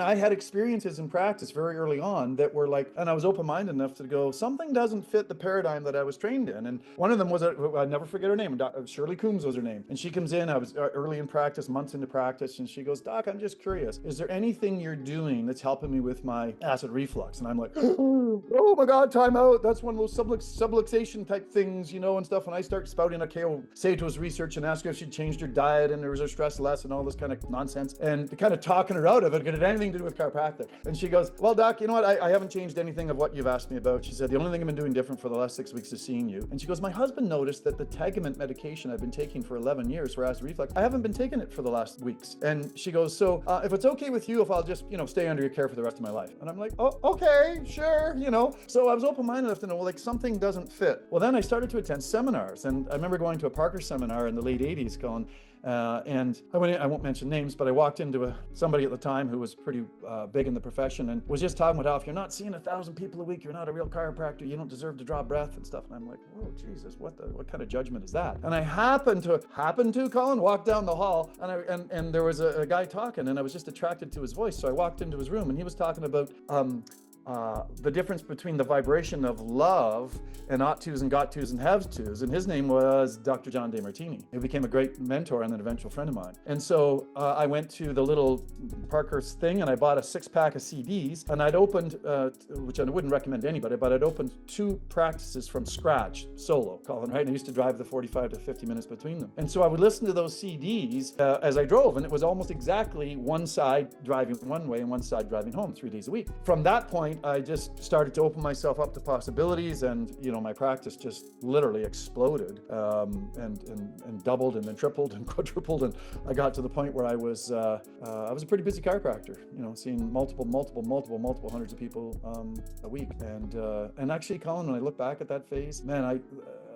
I had experiences in practice very early on that were like, and I was open-minded enough to go, something doesn't fit the paradigm that I was trained in. And one of them was, I'll never forget her name, Shirley Coombs was her name. And she comes in, I was early in practice, months into practice, and she goes, Doc, I'm just curious, is there anything you're doing that's helping me with my acid reflux? And I'm like, oh my God, time out. That's one of those subluxation type things, and stuff. And I start spouting Akeo Sato's research and ask her if she'd changed her diet and there was her stress less and all this kind of nonsense, and kind of talking her out of it. It had anything to do with chiropractic. And she goes, well, Doc, you know what? I haven't changed anything of what you've asked me about. She said, the only thing I've been doing different for the last 6 weeks is seeing you. And she goes, my husband noticed that the Tegament medication I've been taking for 11 years for acid reflux, I haven't been taking it for the last weeks. And she goes, so if it's okay with you, if I'll just, stay under your care for the rest of my life. And I'm like, oh, okay, sure, So I was open-minded enough to know, like, something doesn't fit. Well, then I started to attend seminars. And I remember going to a Parker seminar in the late 80s, Colin, and I won't mention names, but I walked into somebody at the time who was pretty big in the profession and was just talking about how if you're not seeing 1,000 people a week, you're not a real chiropractor, you don't deserve to draw breath and stuff. And I'm like, whoa, Jesus, what kind of judgment is that? And I happened to, Colin, walk down the hall and there was a guy talking, and I was just attracted to his voice. So I walked into his room and he was talking about the difference between the vibration of love and ought tos and got tos and have tos. And his name was Dr. John DeMartini, who became a great mentor and an eventual friend of mine. And so I went to the little Parker's thing and I bought a 6-pack of CDs, and I'd opened, which I wouldn't recommend to anybody, but I'd opened 2 practices from scratch, solo, Colin, right? And I used to drive the 45 to 50 minutes between them. And so I would listen to those CDs as I drove, and it was almost exactly one side driving one way and one side driving home 3 days a week. From that point, I just started to open myself up to possibilities, and my practice just literally exploded, and doubled and then tripled and quadrupled, and I got to the point where I was a pretty busy chiropractor, seeing multiple hundreds of people a week, and actually, Colin, when I look back at that phase, man,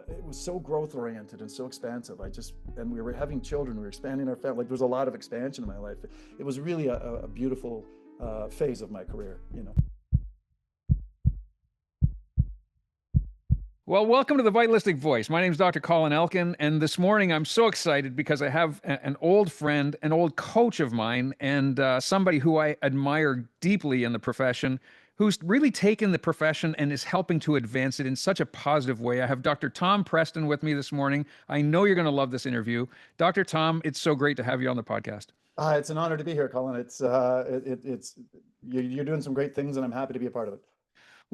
it was so growth oriented and so expansive. And we were having children, we were expanding our family. Like, there was a lot of expansion in my life. It was really a beautiful phase of my career, Well, welcome to the Vitalistic Voice. My name is Dr. Colin Elkin, and this morning I'm so excited because I have an old friend, an old coach of mine, and somebody who I admire deeply in the profession, who's really taken the profession and is helping to advance it in such a positive way. I have Dr. Tom Preston with me this morning. I know you're going to love this interview. Dr. Tom, it's so great to have you on the podcast. It's an honor to be here, Colin. You're doing some great things, and I'm happy to be a part of it.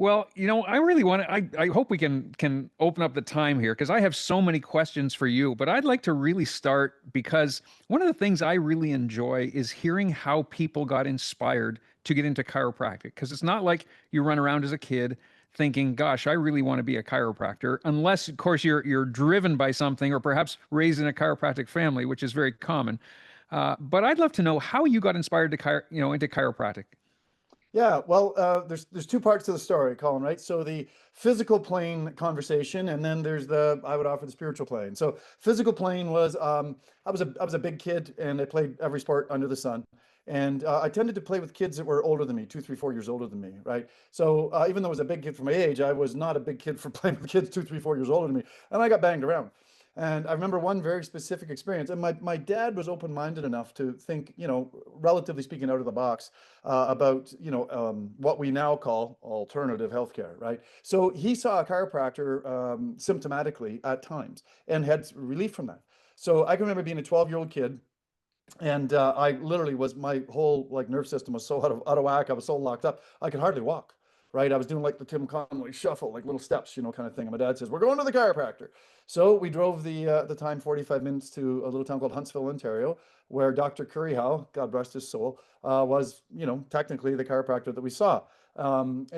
Well, I really want to, I hope we can open up the time here, because I have so many questions for you, but I'd like to really start because one of the things I really enjoy is hearing how people got inspired to get into chiropractic, because it's not like you run around as a kid thinking, gosh, I really want to be a chiropractor, unless, of course, you're driven by something, or perhaps raised in a chiropractic family, which is very common. But I'd love to know how you got inspired to into chiropractic. Yeah, well, there's 2 parts to the story, Colin, right? So the physical plane conversation, and then there's I would offer the spiritual plane. So physical plane was, I was a big kid, and I played every sport under the sun. And I tended to play with kids that were older than me, 2, 3, 4 years older than me, right? So even though I was a big kid for my age, I was not a big kid for playing with kids 2, 3, 4 years older than me. And I got banged around. And I remember one very specific experience, and my dad was open-minded enough to think, relatively speaking, out of the box about, what we now call alternative healthcare, right? So he saw a chiropractor symptomatically at times and had relief from that. So I can remember being a 12-year-old kid, and I literally my whole nerve system was so out of whack. I was so locked up, I could hardly walk. Right, I was doing like the Tim Conway shuffle, like little steps, kind of thing. And my dad says, "We're going to the chiropractor." So we drove the time 45 minutes to a little town called Huntsville, Ontario, where Dr. Curryhow, God rest his soul, was technically the chiropractor that we saw. And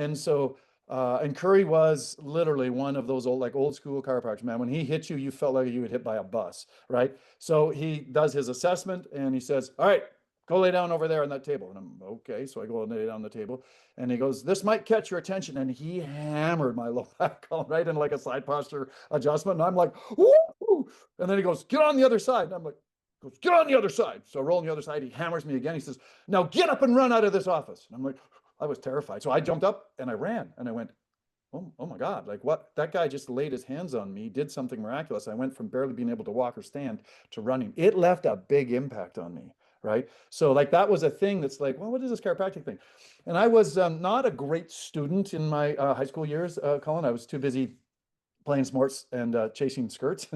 Curry was literally one of those old school chiropractors, man. When he hit you, you felt like you were hit by a bus, right? So he does his assessment and he says, "All right, go lay down over there on that table." And I'm okay. So I go and lay down on the table, and he goes, "This might catch your attention." And he hammered my low back, right, in like a side posture adjustment. And I'm like, "Woo!" And then he goes, "Get on the other side." And I'm like, "Get on the other side." So I roll on the other side. He hammers me again. He says, "Now get up and run out of this office." And I'm like, I was terrified. So I jumped up and I ran, and I went, oh my God, like what? That guy just laid his hands on me, did something miraculous. I went from barely being able to walk or stand to running. It left a big impact on me. right? So like that was a thing that's like, well, what is this chiropractic thing? And I was not a great student in my high school years, Colin. I was too busy playing sports and chasing skirts.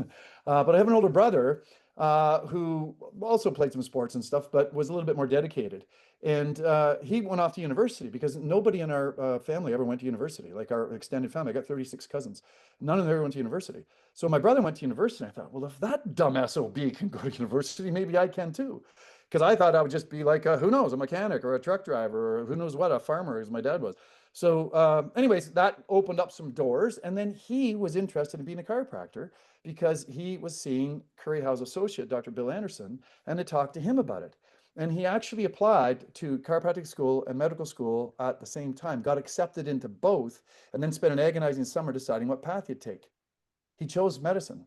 But I have an older brother who also played some sports and stuff, but was a little bit more dedicated. And he went off to university because nobody in our family ever went to university. Like our extended family, I got 36 cousins. None of them ever went to university. So my brother went to university. And I thought, well, if that dumb SOB can go to university, maybe I can too. Because I thought I would just be like, who knows, a mechanic or a truck driver or who knows what, a farmer, as my dad was. So, anyways, that opened up some doors. And then he was interested in being a chiropractor because he was seeing Curry Howe's associate, Dr. Bill Anderson, and had talked to him about it. And he actually applied to chiropractic school and medical school at the same time, got accepted into both, and then spent an agonizing summer deciding what path he'd take. He chose medicine,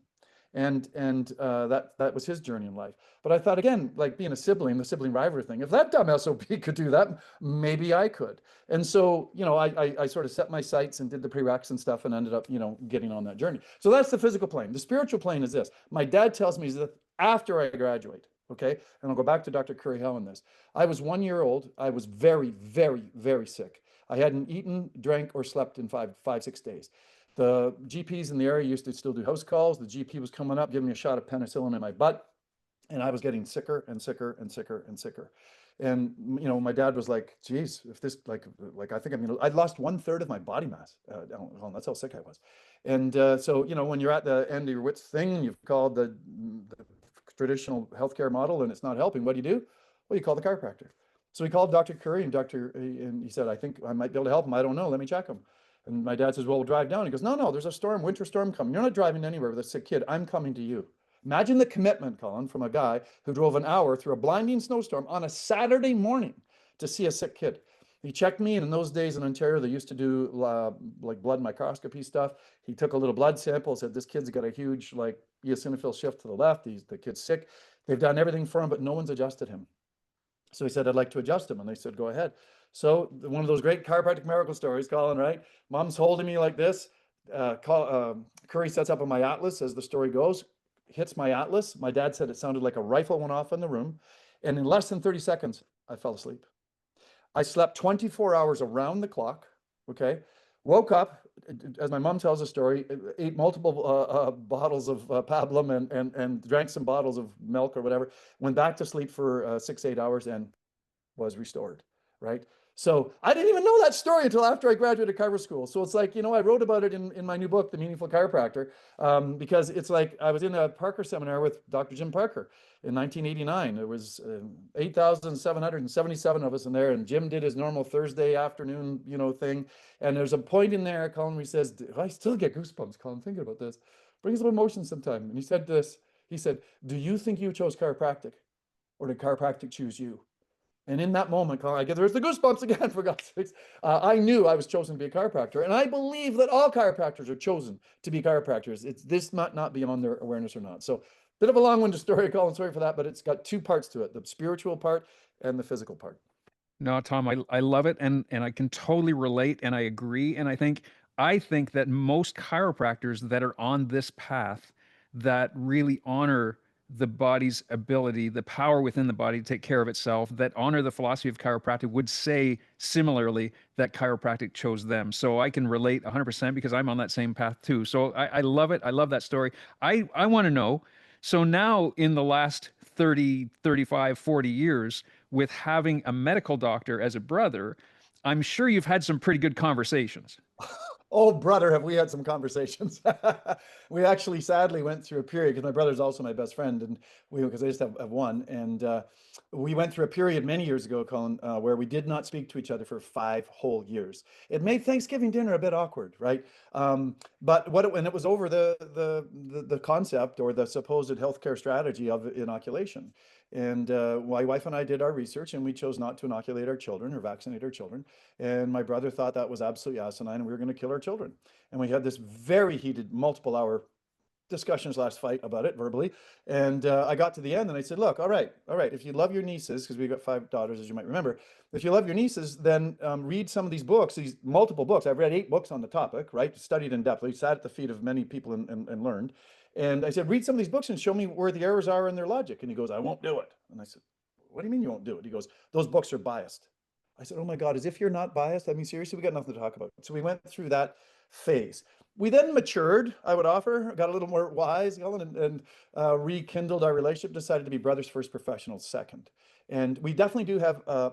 and that was his journey in life. But I thought, again, like being a sibling, the sibling rivalry thing, if that dumb SOB could do that, maybe I could. And so, I sort of set my sights and did the prereqs and stuff and ended up, getting on that journey. So that's the physical plane. The spiritual plane is this. My dad tells me that after I graduate, okay, and I'll go back to Dr. Curry Howe on this. I was 1 year old. I was very, very, very sick. I hadn't eaten, drank, or slept in 6 days. The GPs in the area used to still do house calls. The GP was coming up, giving me a shot of penicillin in my butt, and I was getting sicker and sicker and sicker and sicker. And my dad was like, "Geez, if this like I think I'd lost 1/3 of my body mass. That's how sick I was." And so when you're at the end of your wits thing, you've called the traditional healthcare model, and it's not helping. What do? Well, you call the chiropractor. So he called Dr. Curry, and he said, "I think I might be able to help him. I don't know. Let me check him." And my dad says, "Well, we'll drive down." He goes, "No, there's a storm, winter storm coming. You're not driving anywhere with a sick kid. I'm coming to you." Imagine the commitment, Colin, from a guy who drove an hour through a blinding snowstorm on a Saturday morning to see a sick kid. He checked me, and in those days in Ontario, they used to do like blood microscopy stuff. He took a little blood sample, said, "This kid's got a huge eosinophil shift to the left. The kid's sick." They've done everything for him, but no one's adjusted him. So he said, "I'd like to adjust him." And they said, "Go ahead." So one of those great chiropractic miracle stories, Colin, right? Mom's holding me like this. Curry sets up on my atlas, as the story goes, hits my atlas. My dad said it sounded like a rifle went off in the room. And in less than 30 seconds, I fell asleep. I slept 24 hours around the clock. Okay. Woke up, as my mom tells the story, ate multiple bottles of pablum and drank some bottles of milk or whatever, went back to sleep for 6, 8 hours and was restored, right? So I didn't even know that story until after I graduated chiro school. So it's like, I wrote about it in my new book, The Meaningful Chiropractor, because it's like I was in a Parker seminar with Dr. Jim Parker in 1989. There was 8,777 of us in there, and Jim did his normal Thursday afternoon, thing. And there's a point in there, Colin, where he says, I still get goosebumps, Colin, thinking about this. Brings up emotion sometime. And he said this, he said, "Do you think you chose chiropractic, or did chiropractic choose you?" And in that moment, Colin, there's the goosebumps again, for God's sakes. I knew I was chosen to be a chiropractor. And I believe that all chiropractors are chosen to be chiropractors. This might not be on their awareness or not. So bit of a long-winded story, Colin, sorry for that, but it's got two parts to it, the spiritual part and the physical part. No, Tom, I love it, and I can totally relate, and I agree. And I think that most chiropractors that are on this path that really honor the body's ability, the power within the body to take care of itself, that honor the philosophy of chiropractic, would say similarly that chiropractic chose them. So I can relate 100% because I'm on that same path too. So I love it. I love that story. I want to know. So now in the last 30, 35, 40 years, with having a medical doctor as a brother, I'm sure you've had some pretty good conversations. Oh, brother, have we had some conversations. We actually sadly went through a period, because my brother's also my best friend, and because I just have one. And we went through a period many years ago, Colin, where we did not speak to each other for 5 whole years. It made Thanksgiving dinner a bit awkward, right? But when it was over the concept or the supposed healthcare strategy of inoculation. And my wife and I did our research, and we chose not to inoculate our children or vaccinate our children. And my brother thought that was absolutely asinine, and we were going to kill our children. And we had this very heated, multiple hour discussions last fight about it verbally. And I got to the end and I said, "Look, all right, if you love your nieces," because we've got 5 daughters, as you might remember, "if you love your nieces, then read some of these books, these multiple books. I've read 8 books on the topic, right? Studied in depth. We sat at the feet of many people and learned. And I said, read some of these books and show me where the errors are in their logic." And he goes, "I won't do it." And I said, what do you mean you won't do it? He goes, those books are biased. I said, oh my God, as if you're not biased. I mean, seriously, we got nothing to talk about. So we went through that phase. We then matured, I would offer, got a little more wise, and rekindled our relationship, decided to be brothers first, professionals second. And we definitely do have a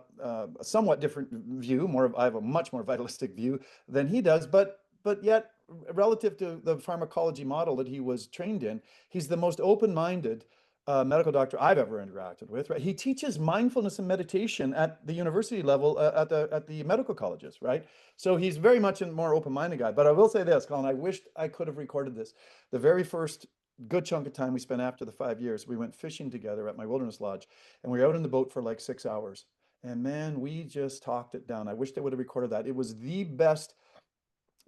somewhat different view. I have a much more vitalistic view than he does, but yet relative to the pharmacology model that he was trained in, he's the most open-minded medical doctor I've ever interacted with. Right? He teaches mindfulness and meditation at the university level at the medical colleges. Right? So he's very much a more open-minded guy. But I will say this, Colin, I wished I could have recorded this. The very first good chunk of time we spent after the 5 years, we went fishing together at my wilderness lodge, and we were out in the boat for like 6 hours. And man, we just talked it down. I wish they would have recorded that. It was the best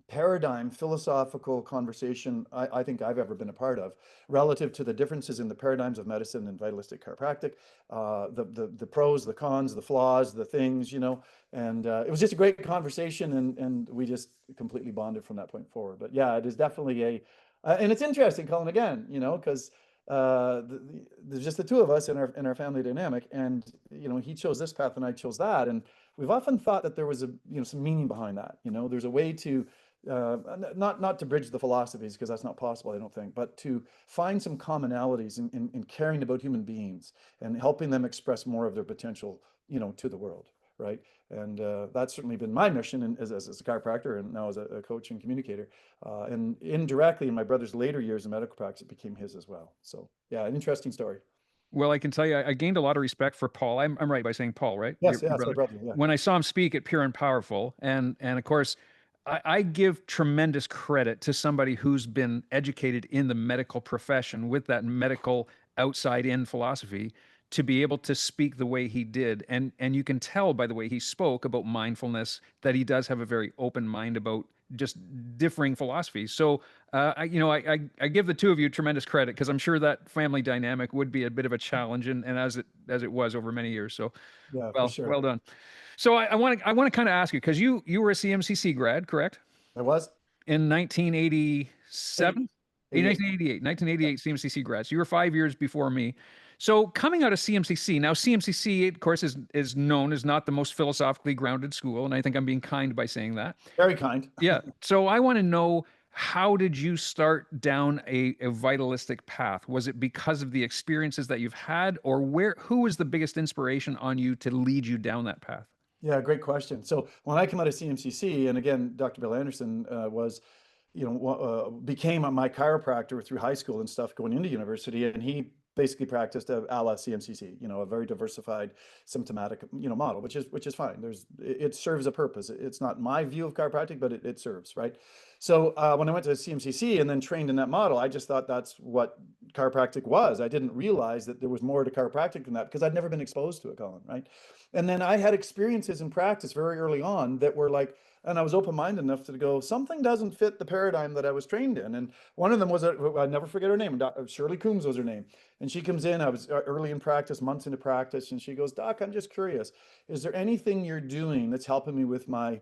paradigm philosophical conversation I think I've ever been a part of relative to the differences in the paradigms of medicine and vitalistic chiropractic, the pros, the cons, the flaws, the things, and it was just a great conversation, and we just completely bonded from that point forward. But yeah, it is definitely and it's interesting, Colin, again, because there's just the two of us in our family dynamic, and he chose this path and I chose that, and we've often thought that there was some meaning behind that. There's a way to not to bridge the philosophies, because that's not possible, I don't think, but to find some commonalities in caring about human beings and helping them express more of their potential, to the world, right? And that's certainly been my mission as a chiropractor, and now as a coach and communicator. And indirectly, in my brother's later years in medical practice, it became his as well. So yeah, an interesting story. Well, I can tell you, I gained a lot of respect for Paul. I'm right by saying Paul, right? Yes, yeah, Your that's my brother. brother. Yeah, When I saw him speak at Pure and Powerful, and of course, I give tremendous credit to somebody who's been educated in the medical profession with that medical outside in philosophy to be able to speak the way he did. And you can tell by the way he spoke about mindfulness that he does have a very open mind about just differing philosophies. So I give the two of you tremendous credit, because I'm sure that family dynamic would be a bit of a challenge, and as it was over many years. So yeah, for well, sure. well done. So I want to kind of ask you, because you were a CMCC grad, correct? I was In 88, 1987? 88. 1988, Yeah, 1988 CMCC grad. So you were 5 years before me. So coming out of CMCC, now CMCC, of course, is known as not the most philosophically grounded school, and I think I'm being kind by saying that. very kind. Yeah. So I want to know, how did you start down a vitalistic path? Was it because of the experiences that you've had, or who was the biggest inspiration on you to lead you down that path? Yeah, great question. So when I came out of CMCC, and again, Dr. Bill Anderson became my chiropractor through high school and stuff going into university, and he basically practiced a la CMCC, a very diversified symptomatic, model, which is fine. It serves a purpose. It's not my view of chiropractic, but it serves, right? So when I went to CMCC and then trained in that model, I just thought that's what chiropractic was. I didn't realize that there was more to chiropractic than that, because I'd never been exposed to it, Colin, right? And then I had experiences in practice very early on that were like, and I was open-minded enough to go, something doesn't fit the paradigm that I was trained in. And one of them was, I'll never forget her name, Shirley Coombs was her name. And she comes in, I was early in practice, months into practice, and she goes, Doc, I'm just curious, is there anything you're doing that's helping me with my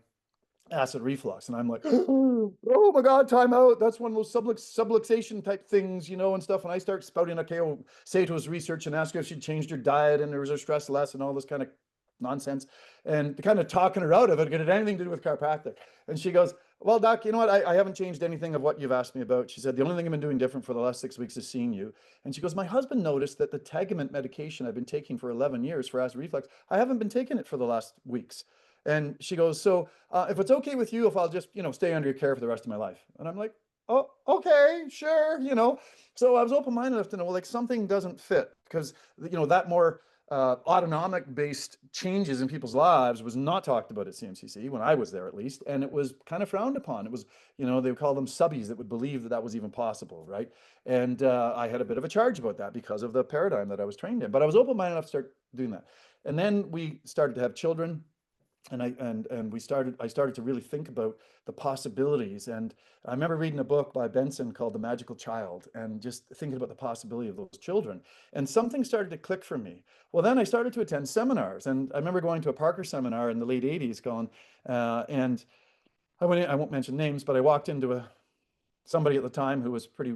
acid reflux? And I'm like, oh my God, time out. That's one of those subluxation type things, and stuff. And I start spouting, okay, Sato's research, and ask her if she'd changed her diet and there was her stress less and all this kind of nonsense, and kind of talking her out of it. It had anything to do with chiropractic. And she goes, well, Doc, you know what? I haven't changed anything of what you've asked me about. She said, the only thing I've been doing different for the last 6 weeks is seeing you. And she goes, my husband noticed that the Tegament medication I've been taking for 11 years for acid reflux, I haven't been taking it for the last weeks. And she goes, so if it's okay with you, if I'll just, stay under your care for the rest of my life. And I'm like, oh, okay, sure. So I was open-minded enough to know, well, like, something doesn't fit, because, that more autonomic based changes in people's lives was not talked about at CMCC when I was there, at least. And it was kind of frowned upon. It was, they would call them subbies that would believe that that was even possible. Right. And I had a bit of a charge about that because of the paradigm that I was trained in, but I was open-minded enough to start doing that. And then we started to have children. And I started to really think about the possibilities. And I remember reading a book by Benson called The Magical Child, and just thinking about the possibility of those children. And something started to click for me. Well, then I started to attend seminars, and I remember going to a Parker seminar in the late '80s, and I went in, I won't mention names, but I walked into somebody at the time who was pretty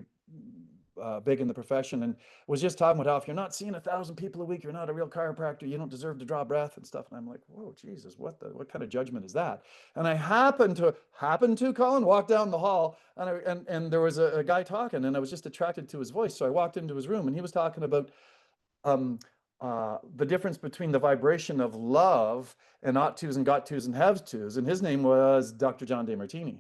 big in the profession, and was just talking about how if you're not seeing 1,000 people a week, you're not a real chiropractor. You don't deserve to draw breath and stuff. And I'm like, whoa, Jesus, what kind of judgment is that? And I happened to Colin walk down the hall, and there was a guy talking, and I was just attracted to his voice. So I walked into his room, and he was talking about um, the difference between the vibration of love and ought tos and got tos and have tos. And his name was Dr. John DeMartini,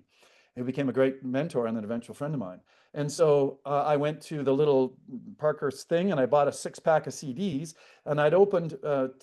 who became a great mentor and an eventual friend of mine. And so I went to the little Parker's thing, and I bought a 6-pack of CDs, and I'd opened,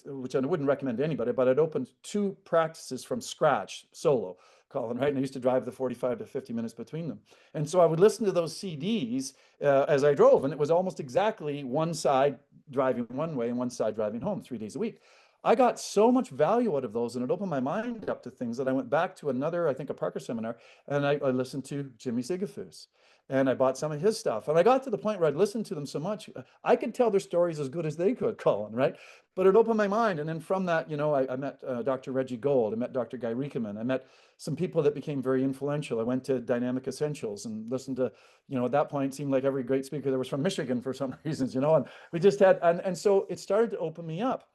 which I wouldn't recommend to anybody, but I'd opened 2 practices from scratch, solo, Colin, right? And I used to drive the 45 to 50 minutes between them. And so I would listen to those CDs as I drove, and it was almost exactly one side driving one way and one side driving home 3 days a week. I got so much value out of those, and it opened my mind up to things that I went back to another, I think, a Parker seminar, and I listened to Jimmy Sigafus, and I bought some of his stuff. And I got to the point where I'd listened to them so much, I could tell their stories as good as they could, Colin, right? But it opened my mind. And then from that, I met Dr. Reggie Gold, I met Dr. Guy Riekeman, I met some people that became very influential. I went to Dynamic Essentials and listened to, at that point, it seemed like every great speaker there was from Michigan for some reasons, and we just had, and so it started to open me up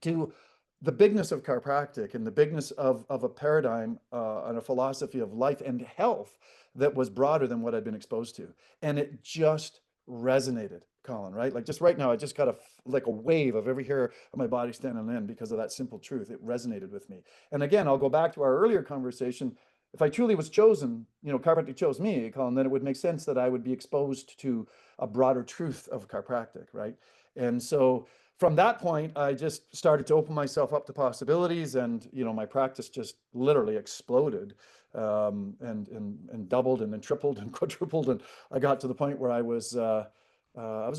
to the bigness of chiropractic and the bigness of a paradigm and a philosophy of life and health that was broader than what I'd been exposed to. And it just resonated, Colin, right? Like just right now, I just got like a wave of every hair of my body standing on end because of that simple truth. It resonated with me. And again, I'll go back to our earlier conversation. If I truly was chosen, chiropractic chose me, Colin, then it would make sense that I would be exposed to a broader truth of chiropractic, right? And so from that point, I just started to open myself up to possibilities, and my practice just literally exploded, and doubled and then tripled and quadrupled, and I got to the point where I was a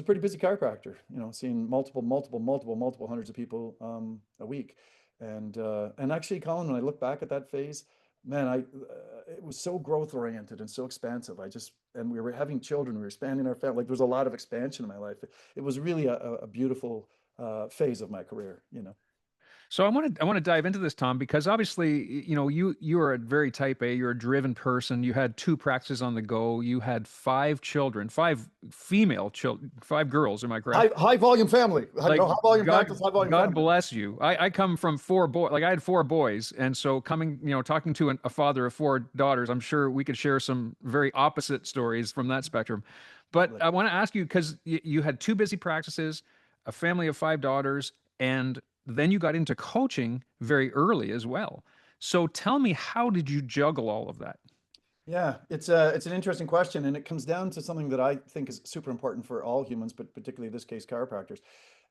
pretty busy chiropractor, seeing multiple hundreds of people a week, and actually, Colin, when I look back at that phase, man, it was so growth oriented and so expansive. And we were having children, we were expanding our family. Like there was a lot of expansion in my life. It was really a beautiful phase of my career. So I want to dive into this, Tom, because obviously, you are a very type A. You're a driven person. You had 2 practices on the go. You had 5 children, 5 female children, 5 girls. Am I correct? High volume family. Like High volume God, practice, high volume God family. bless you. I come from 4 boys. Like I had 4 boys, and so talking to a father of 4 daughters, I'm sure we could share some very opposite stories from that spectrum. But I want to ask you because you had 2 busy practices, a family of 5 daughters, and then you got into coaching very early as well. So tell me, how did you juggle all of that? Yeah, it's an interesting question, and it comes down to something that I think is super important for all humans, but particularly in this case, chiropractors.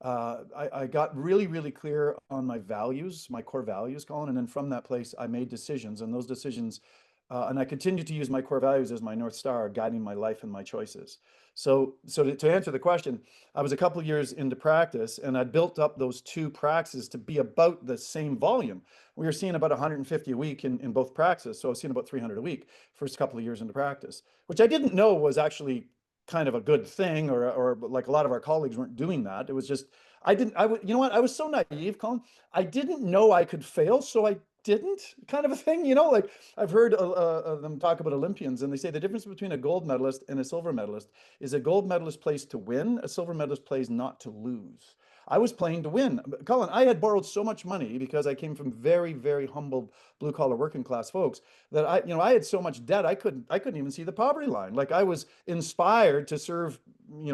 I got really, really clear on my values, my core values, Colin, and then from that place, I made decisions, and those decisions, and I continue to use my core values as my North Star, guiding my life and my choices. So to answer the question, I was a couple of years into practice, and I built up those 2 practices to be about the same volume. We were seeing about 150 a week in both practices, so I was seeing about 300 a week first couple of years into practice, which I didn't know was actually kind of a good thing, or like a lot of our colleagues weren't doing that. It was just I didn't I would you know what I was so naive, Colin. I didn't know I could fail, so I didn't, kind of a thing. Like I've heard them talk about Olympians, and they say the difference between a gold medalist and a silver medalist is a gold medalist plays to win, a silver medalist plays not to lose. I was playing to win. Colin, I had borrowed so much money because I came from very, very humble blue collar working class folks that I had so much debt I couldn't even see the poverty line. Like I was inspired to serve,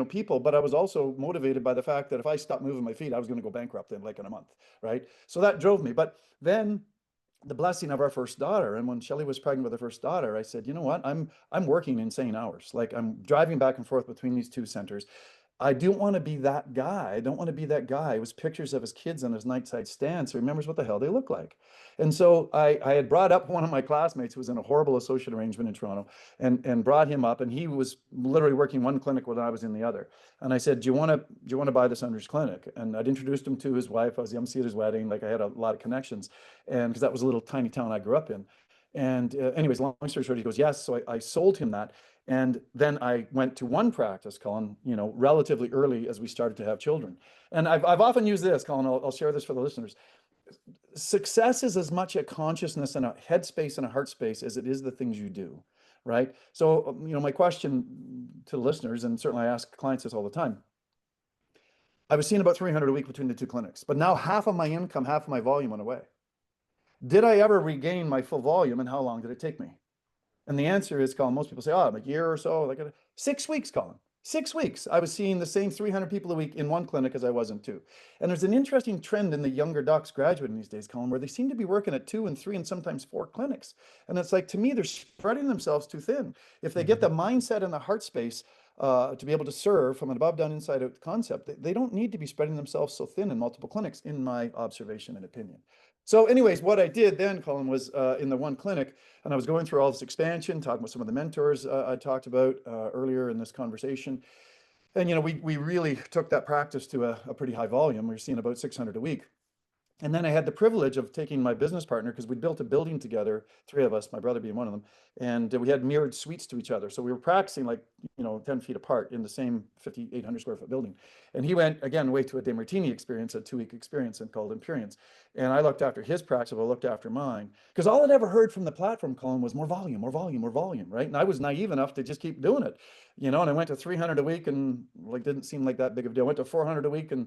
people, but I was also motivated by the fact that if I stopped moving my feet, I was going to go bankrupt in a month, right? So that drove me. But then the blessing of our first daughter, and when Shelly was pregnant with her first daughter, I said, you know what, I'm working insane hours. Like I'm driving back and forth between these 2 centers. I don't want to be that guy. I don't want to be that guy. It was pictures of his kids on his nightside stand, so he remembers what the hell they look like. And so I had brought up one of my classmates who was in a horrible associate arrangement in Toronto, and brought him up, and he was literally working one clinic when I was in the other. And I said, do you want to buy this under his clinic? And I'd introduced him to his wife. I was the MC at his wedding. Like I had a lot of connections, and because that was a little tiny town I grew up in. And anyways, long story short, he goes, yes. So I sold him that. And then I went to one practice, Colin, relatively early as we started to have children. And I've often used this, Colin, I'll share this for the listeners. Success is as much a consciousness and a headspace and a heart space as it is the things you do, right? So, my question to listeners, and certainly I ask clients this all the time. I was seeing about 300 a week between the two clinics, but now half of my income, half of my volume went away. Did I ever regain my full volume, and how long did it take me? And the answer is, Colin, most people say, oh, a year or so, like 6 weeks, Colin. 6 weeks. I was seeing the same 300 people a week in one clinic as I was in two. And there's an interesting trend in the younger docs graduating these days, Colin, where they seem to be working at 2 and 3 and sometimes 4 clinics. And it's like, to me, they're spreading themselves too thin. If they get the mindset and the heart space to be able to serve from an above, down, inside out concept, they don't need to be spreading themselves so thin in multiple clinics, in my observation and opinion. So anyways, what I did then, Colin, was in the one clinic, and I was going through all this expansion, talking with some of the mentors I talked about earlier in this conversation. And, we really took that practice to a pretty high volume. We were seeing about 600 a week. And then I had the privilege of taking my business partner, because we built a building together, three of us, my brother being one of them, and we had mirrored suites to each other. So we were practicing like, 10 feet apart in the same 5,800 square foot building. And he went, again, away to a DeMartini experience, a 2-week experience, and called Imperience. And I looked after his practice, I looked after mine, because all I'd ever heard from the platform, Colin, was more volume, more volume, more volume, right? And I was naive enough to just keep doing it, and I went to 300 a week and like didn't seem like that big of a deal. I went to 400 a week and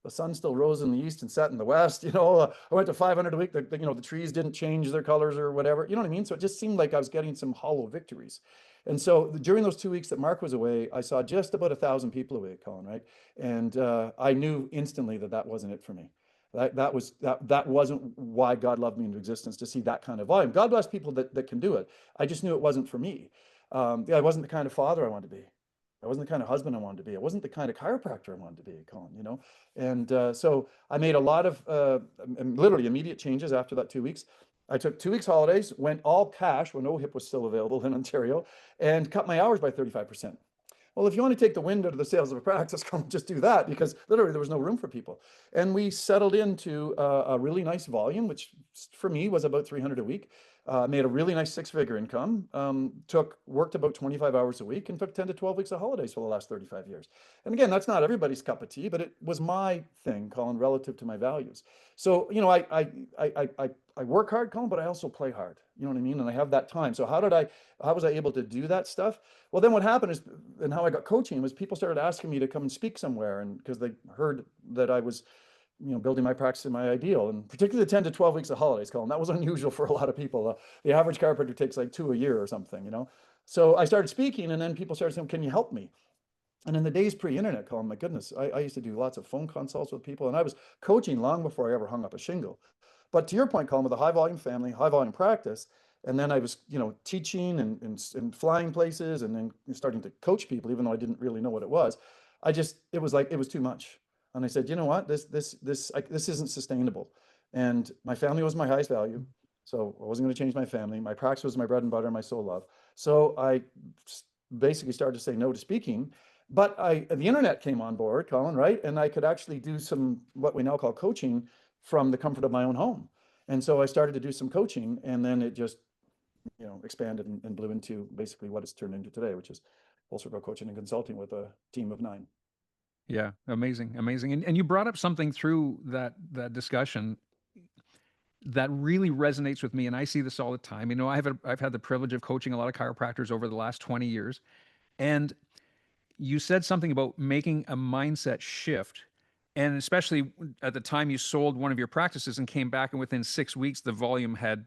the sun still rose in the east and set in the west. I went to 500 a week. The trees didn't change their colors or whatever. You know what I mean? So it just seemed like I was getting some hollow victories. And so during those 2 weeks that Mark was away, I saw just about 1,000 people a week, Colin, right? And I knew instantly that wasn't it for me. That wasn't why God loved me into existence, to see that kind of volume. God bless people that can do it. I just knew it wasn't for me. I wasn't the kind of father I wanted to be. I wasn't the kind of husband I wanted to be. I wasn't the kind of chiropractor I wanted to be, Colin. And so I made a lot of literally immediate changes after that 2 weeks. I took 2 weeks holidays, went all cash when OHIP was still available in Ontario, and cut my hours by 35%. Well, if you want to take the wind out of the sails of a practice, just do that, because literally there was no room for people. And we settled into a really nice volume, which for me was about 300 a week. Made a really nice 6-figure income, worked about 25 hours a week, and took 10 to 12 weeks of holidays for the last 35 years. And again, that's not everybody's cup of tea, but it was my thing, Colin, relative to my values. So, I work hard, Colin, but I also play hard. You know what I mean? And I have that time. So how was I able to do that stuff? Well, then what happened is, and how I got coaching was, people started asking me to come and speak somewhere, and because they heard that I was building my practice and my ideal, and particularly the 10 to 12 weeks of holidays, Colin, that was unusual for a lot of people. The average chiropractor takes like 2 a year or something. So I started speaking, and then people started saying, can you help me? And in the days pre-internet, Colin, my goodness, I used to do lots of phone consults with people, and I was coaching long before I ever hung up a shingle. But to your point, Colin, with a high volume family, high volume practice, and then I was, teaching and flying places, and then starting to coach people, even though I didn't really know what it was. It was too much. And I said, you know what, this isn't sustainable. And my family was my highest value. So I wasn't going to change my family. My practice was my bread and butter, my soul love. So I basically started to say no to speaking. But the internet came on board, Colin, right? And I could actually do some, what we now call coaching, from the comfort of my own home. And so I started to do some coaching, and then it just, expanded and blew into basically what it's turned into today, which is full circle coaching and consulting with a team of 9. Yeah, amazing, amazing. And you brought up something through that discussion that really resonates with me, and I see this all the time. I've had the privilege of coaching a lot of chiropractors over the last 20 years, and you said something about making a mindset shift. And especially at the time you sold one of your practices and came back, and within 6 weeks, the volume had,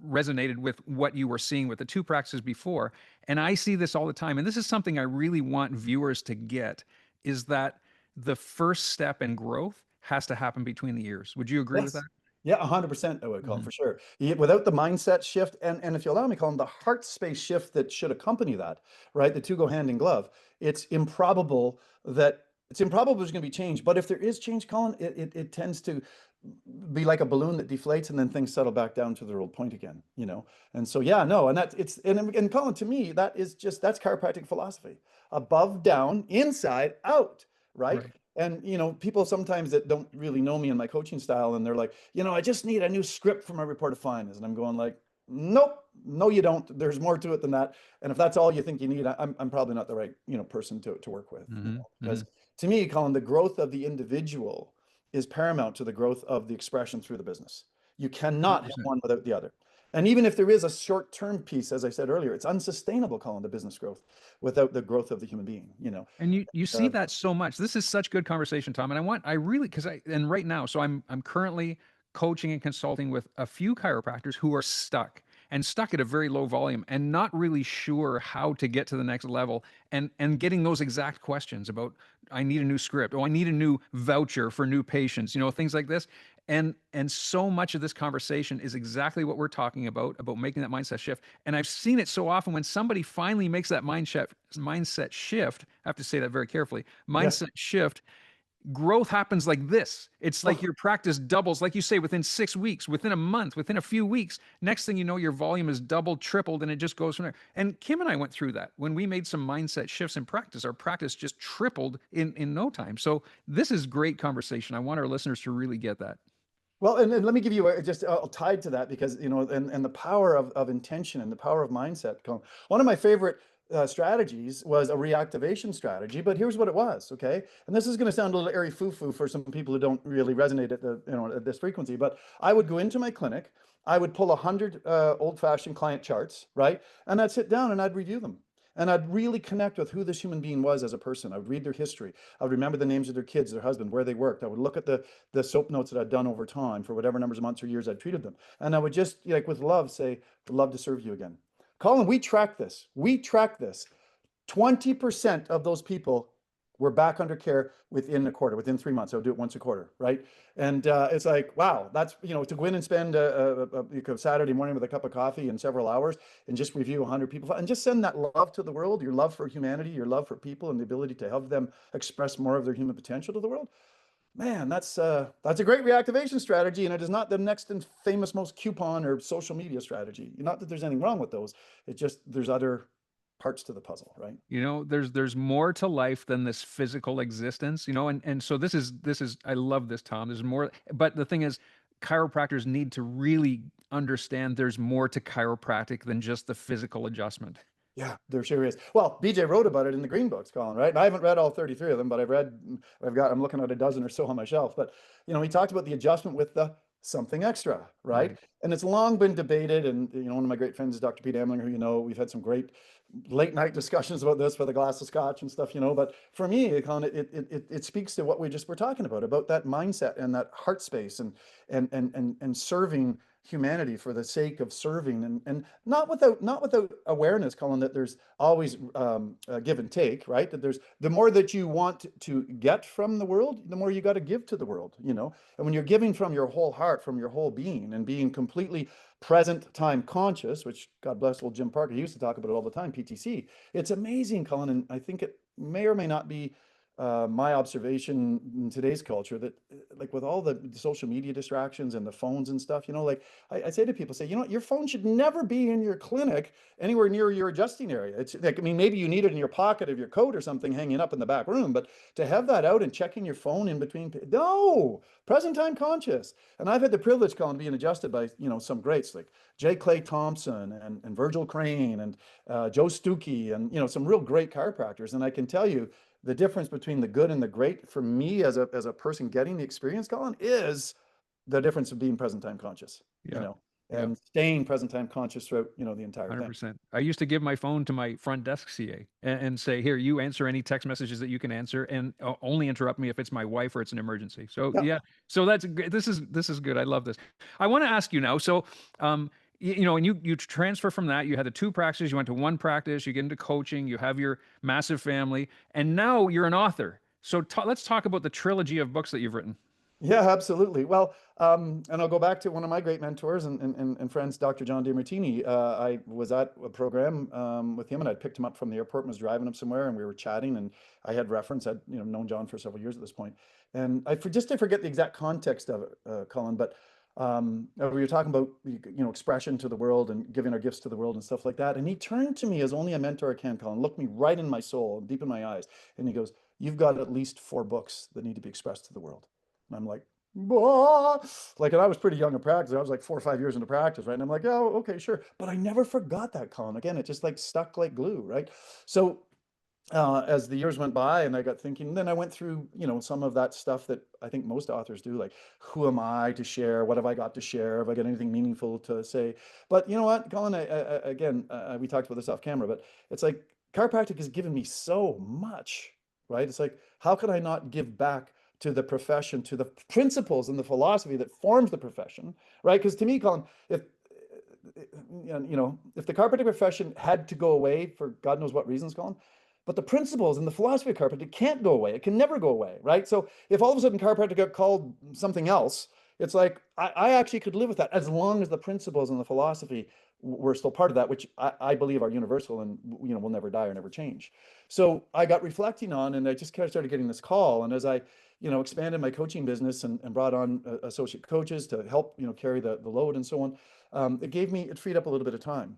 resonated with what you were seeing with the two practices before. And I see this all the time. And this is something I really want viewers to get, is that the first step in growth has to happen between the ears. Would you agree with Yes. that? Yeah, 100%, I would call Mhm. them, for sure. Without the mindset shift, and if you allow me, call them the heart space shift that should accompany that, right? The two go hand in glove. It's improbable there's going to be change. But if there is change, Colin, it tends to be like a balloon that deflates, and then things settle back down to their old point again. And so, yeah, no, and and Colin, to me, that's chiropractic philosophy: above, down, inside, out, right? Right. And people sometimes that don't really know me and my coaching style, and they're like, I just need a new script for my report of findings, and I'm going like, nope, no, you don't. There's more to it than that. And if that's all you think you need, I'm probably not the right person to work with, Hmm. because Hmm. to me, Colin, the growth of the individual is paramount to the growth of the expression through the business. You cannot have 100%. one without the other. And even if there is a short-term piece, as I said earlier, it's unsustainable, Colin, the business growth without the growth of the human being, you know. And you see Uh, that so much. This is such good conversation, Tom. And I really, because and right now, so I'm currently coaching and consulting with a few chiropractors who are stuck at a very low volume and not really sure how to get to the next level, and getting those exact questions about, I need a new script, oh, I need a new voucher for new patients, things like this. And so much of this conversation is exactly what we're talking about making that mindset shift. And I've seen it so often when somebody finally makes that mindset shift. I have to say that very carefully. yeah. Mindset shift, growth happens like this. It's like Oh, your practice doubles, like you say, within 6 weeks, within a month, within a few weeks. Next thing you know, your volume is doubled, tripled, and it just goes from there. And Kim and I went through that when we made some mindset shifts in practice. Our practice just tripled in no time. So this is great conversation. I want our listeners to really get that. well, and let me give you just tied to that, because, and the power of intention and the power of mindset. Colin. One of my favorite strategies was a reactivation strategy, but here's what it was, okay? And this is going to sound a little airy foo-foo for some people who don't really resonate at at this frequency, but I would go into my clinic, I would pull 100 old-fashioned client charts, right? And I'd sit down and I'd review them. And I'd really connect with who this human being was as a person. I would read their history. I would remember the names of their kids, their husband, where they worked. I would look at the soap notes that I'd done over time for whatever numbers of months or years I'd treated them. And I would just, like, with love, say, "Would love to serve you again." Colin, we track this. We track this. 20% of those people were back under care within a quarter, within 3 months. I would do it once a quarter, right? And it's like, wow, that's, to go in and spend a Saturday morning with a cup of coffee and several hours and just review 100 people and just send that love to the world, your love for humanity, your love for people, and the ability to help them express more of their human potential to the world. Man, that's a great reactivation strategy, and it is not the next and famous most coupon or social media strategy. Not that there's anything wrong with those. It just, there's other parts to the puzzle, right? There's more to life than this physical existence, and so this is I love this, Tom. There's more, but the thing is, chiropractors need to really understand there's more to chiropractic than just the physical adjustment. Yeah, there sure is. Well, BJ wrote about it in the Green Books, Colin, right? And I haven't read all 33 of them, but I'm looking at a dozen or so on my shelf. But, he talked about the adjustment with the something extra, right? Right. And it's long been debated. And, one of my great friends is Dr. Pete Amlinger, who, we've had some great late night discussions about this with a glass of scotch and stuff, But for me, Colin, it speaks to what we just were talking about that mindset and that heart space and serving humanity for the sake of serving, and not without awareness, Colin, that there's always a give and take, right? That there's, the more that you want to get from the world, the more you got to give to the world, and when you're giving from your whole heart, from your whole being, and being completely present time conscious, which God bless old Jim Parker, he used to talk about it all the time, PTC. It's amazing, Colin, and I think it may or may not be my observation in today's culture that, like, with all the social media distractions and the phones and stuff, like I say to people, say, your phone should never be in your clinic anywhere near your adjusting area. It's like, I mean, maybe you need it in your pocket of your coat or something hanging up in the back room, but to have that out and checking your phone in between, no, present time conscious. And I've had the privilege, Colin, being adjusted by, some greats like J. Clay Thompson and Virgil Crane and Joe Stuckey and, some real great chiropractors. And I can tell you, the difference between the good and the great for me as a person getting the experience, Colin, is the difference of being present time conscious, Yeah. Yeah. and staying present time conscious throughout, the entire thing. 100%. I used to give my phone to my front desk CA and say, "Here, you answer any text messages that you can answer, and only interrupt me if it's my wife or it's an emergency." So Yeah. yeah, so that's good. This is good. I love this. I want to ask you now. So, and you transfer from that. You had the two practices. You went to one practice. You get into coaching. You have your massive family, and now you're an author. So let's talk about the trilogy of books that you've written. Yeah, absolutely. Well, and I'll go back to one of my great mentors and friends, Dr. John DeMartini. I was at a program with him, and I'd picked him up from the airport and was driving him somewhere, and we were chatting, and I had reference. I'd known John for several years at this point, and I forget the exact context of it, Colin, but we were talking about expression to the world and giving our gifts to the world and stuff like that. And he turned to me as only a mentor can, Colin, looked me right in my soul, deep in my eyes, and he goes, "You've got at least 4 books that need to be expressed to the world." And I'm like, "Bah." Like, and I was pretty young in practice. I was like 4 or 5 years into practice, right? And I'm like, "Oh, okay, sure." But I never forgot that, Colin. Again, it just like stuck like glue, right? So as the years went by, and I got thinking, then I went through, some of that stuff that I think most authors do, like, who am I to share? What have I got to share? Have I got anything meaningful to say? But you know what, Colin, again, we talked about this off camera, but it's like chiropractic has given me so much, right? It's like, how could I not give back to the profession, to the principles and the philosophy that forms the profession, right? Because to me, Colin, if the chiropractic profession had to go away for God knows what reasons, Colin, but the principles and the philosophy of chiropractic can't go away. It can never go away, right? So if all of a sudden chiropractic got called something else, it's like I actually could live with that as long as the principles and the philosophy were still part of that, which I believe are universal and will never die or never change. So I got reflecting on, and I just kind of started getting this call. And as I expanded my coaching business and brought on associate coaches to help carry the load and so on, it freed up a little bit of time.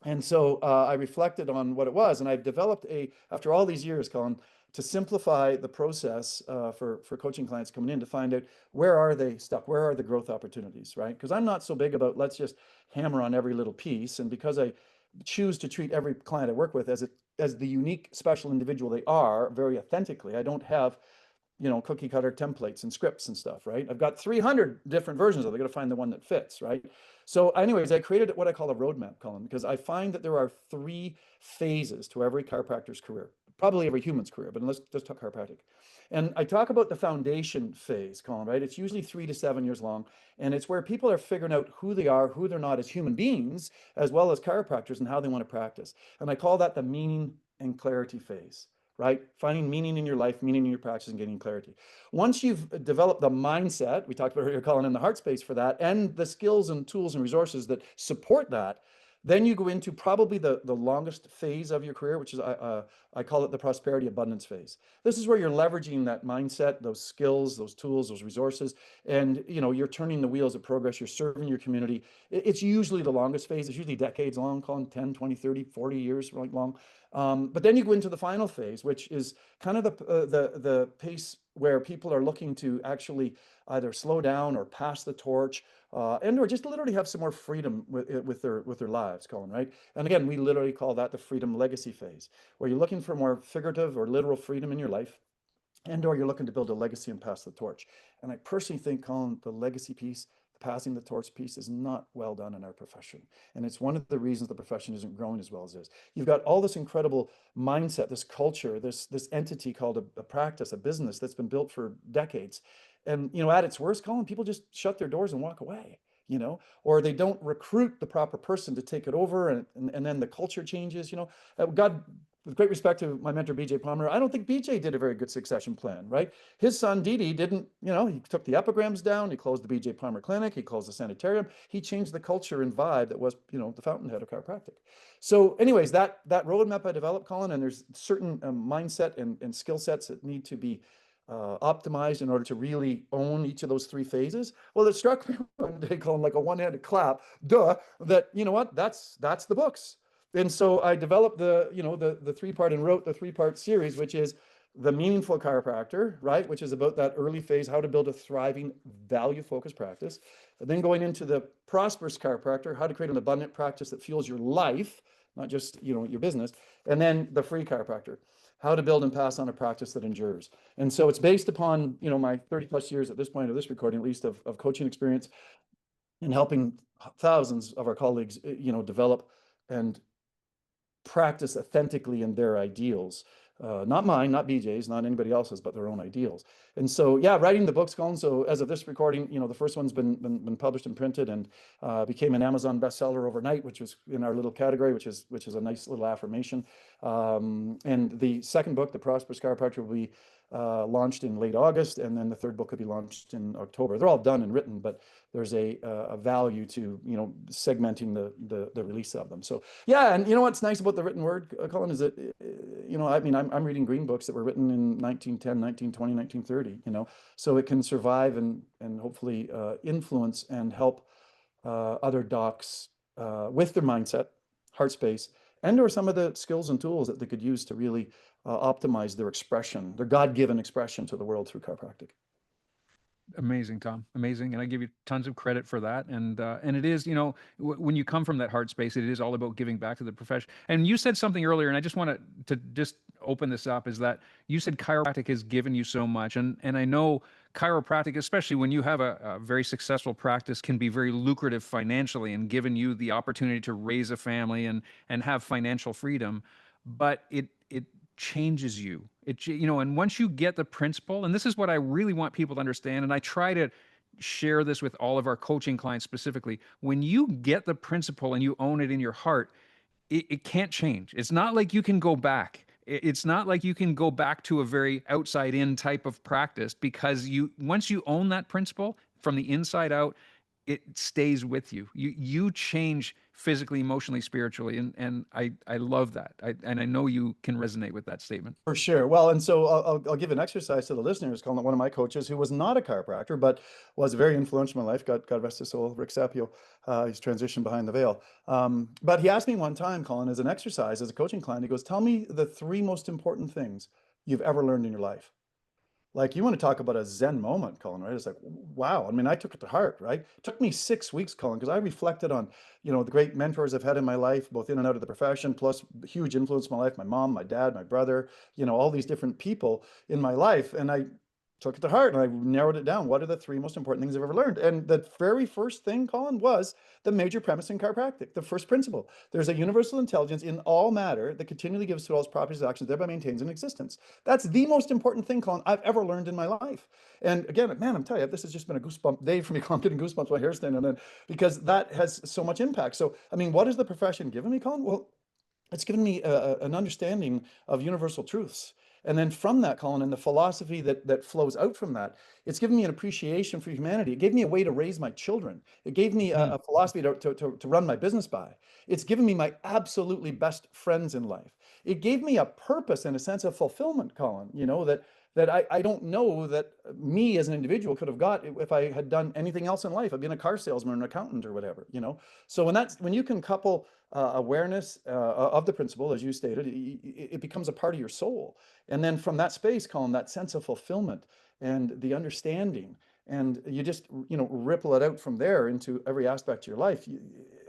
And so I reflected on what it was, and I've developed after all these years, Colin, to simplify the process for coaching clients coming in to find out where are they stuck, where are the growth opportunities, right? Because I'm not so big about let's just hammer on every little piece, and because I choose to treat every client I work with as the unique, special individual they are, very authentically. I don't have cookie cutter templates and scripts and stuff, right? I've got 300 different versions of it. I got to find the one that fits, right? So anyways, I created what I call a roadmap, Colin, because I find that there are 3 phases to every chiropractor's career, probably every human's career, but let's just talk chiropractic. And I talk about the foundation phase, Colin, right? It's usually 3 to 7 years long. And it's where people are figuring out who they are, who they're not as human beings, as well as chiropractors, and how they want to practice. And I call that the meaning and clarity phase, right? Finding meaning in your life, meaning in your practice, and getting clarity. Once you've developed the mindset, we talked about earlier, Colin, in the heart space for that, and the skills and tools and resources that support that, then you go into probably the longest phase of your career, which is I call it the prosperity abundance phase. This is where you're leveraging that mindset, those skills, those tools, those resources, and you're turning the wheels of progress. You're serving your community. It's usually the longest phase. It's usually decades long, Colin, 10, 20, 30, 40 years long. But then you go into the final phase, which is kind of the pace where people are looking to actually either slow down or pass the torch, and or just literally have some more freedom with their lives, Colin, right? And again, we literally call that the freedom legacy phase, where you're looking for more figurative or literal freedom in your life, and or you're looking to build a legacy and pass the torch. And I personally think, Colin, the legacy piece, the passing the torch piece, is not well done in our profession. And it's one of the reasons the profession isn't growing as well as it is. You've got all this incredible mindset, this culture, this entity called a practice, a business that's been built for decades. And at its worst, Colin, people just shut their doors and walk away. Or they don't recruit the proper person to take it over, and then the culture changes. God, with great respect to my mentor, BJ Palmer, I don't think BJ did a very good succession plan, right? His son, Didi, didn't, he took the epigrams down, he closed the BJ Palmer Clinic, he closed the sanitarium, he changed the culture and vibe that was, the fountainhead of chiropractic. So anyways, that roadmap I developed, Colin, and there's certain mindset and skill sets that need to be optimized in order to really own each of those 3 phases. Well, it struck me one day, Colin, like a one-handed clap, that, that's the books. And so I developed the 3-part and wrote the 3-part series, which is the meaningful chiropractor, right? Which is about that early phase, how to build a thriving, value-focused practice. And then going into the prosperous chiropractor, how to create an abundant practice that fuels your life, not just, your business. And then the free chiropractor, how to build and pass on a practice that endures. And so it's based upon, my 30 plus years at this point of this recording, at least, of coaching experience and helping thousands of our colleagues, develop and practice authentically in their ideals. Not mine, not BJ's, not anybody else's, but their own ideals. And so, yeah, writing the books, Colin. So as of this recording, the first one's been published and printed, and became an Amazon bestseller overnight, which was in our little category, which is a nice little affirmation. And the second book, The Prosperous Chiropractor, will be launched in late August, and then the third book could be launched in October. They're all done and written, but there's a value to segmenting the release of them. So yeah, and what's nice about the written word, Colin, is that I'm reading green books that were written in 1910, 1920, 1930. So it can survive and hopefully influence and help other docs with their mindset, heart space, and or some of the skills and tools that they could use to really optimize their expression, their God-given expression to the world through chiropractic. Amazing, Tom. Amazing, and I give you tons of credit for that. And it is, when you come from that heart space, it is all about giving back to the profession. And you said something earlier, and I just want to just open this up, is that you said chiropractic has given you so much, and I know chiropractic, especially when you have a very successful practice, can be very lucrative financially and given you the opportunity to raise a family and have financial freedom, but it changes you. And once you get the principle, and this is what I really want people to understand, and I try to share this with all of our coaching clients specifically. When you get the principle and you own it in your heart, it can't change. It's not like you can go back. It's not like you can go back to a very outside in type of practice, because once you own that principle from the inside out, it stays with you. You change physically, emotionally, spiritually, and I love that. And I know you can resonate with that statement. For sure. Well, and so I'll give an exercise to the listeners. Calling one of my coaches, who was not a chiropractor, but was very influential in my life. God rest his soul, Rick Sapio. He's transitioned behind the veil. But he asked me one time, Colin, as an exercise, as a coaching client, he goes, "Tell me the three most important things you've ever learned in your life." Like, you want to talk about a Zen moment, Colin, right? It's like, wow. I mean, I took it to heart, right? It took me 6 weeks, Colin, because I reflected on, the great mentors I've had in my life, both in and out of the profession, plus huge influence in my life, my mom, my dad, my brother, all these different people in my life. And I took it to heart and I narrowed it down. What are the three most important things I've ever learned? And the very first thing, Colin, was the major premise in chiropractic, the first principle. There's a universal intelligence in all matter that continually gives to all its properties and actions, thereby maintains an existence. That's the most important thing, Colin, I've ever learned in my life. And again, man, I'm telling you, this has just been a goosebump day for me, Colin. I'm getting goosebumps, my hair standing on, because that has so much impact. So, I mean, what has the profession given me, Colin? Well, it's given me an understanding of universal truths. And then from that, Colin, and the philosophy that flows out from that, it's given me an appreciation for humanity. It gave me a way to raise my children. It gave me a philosophy to run my business by. It's given me my absolutely best friends in life. It gave me a purpose and a sense of fulfillment, Colin, that I don't know that me as an individual could have got if I had done anything else in life. I'd been a car salesman or an accountant or whatever. So when you can couple awareness of the principle, as you stated, it becomes a part of your soul. And then from that space, Colin, that sense of fulfillment and the understanding, and you just, ripple it out from there into every aspect of your life.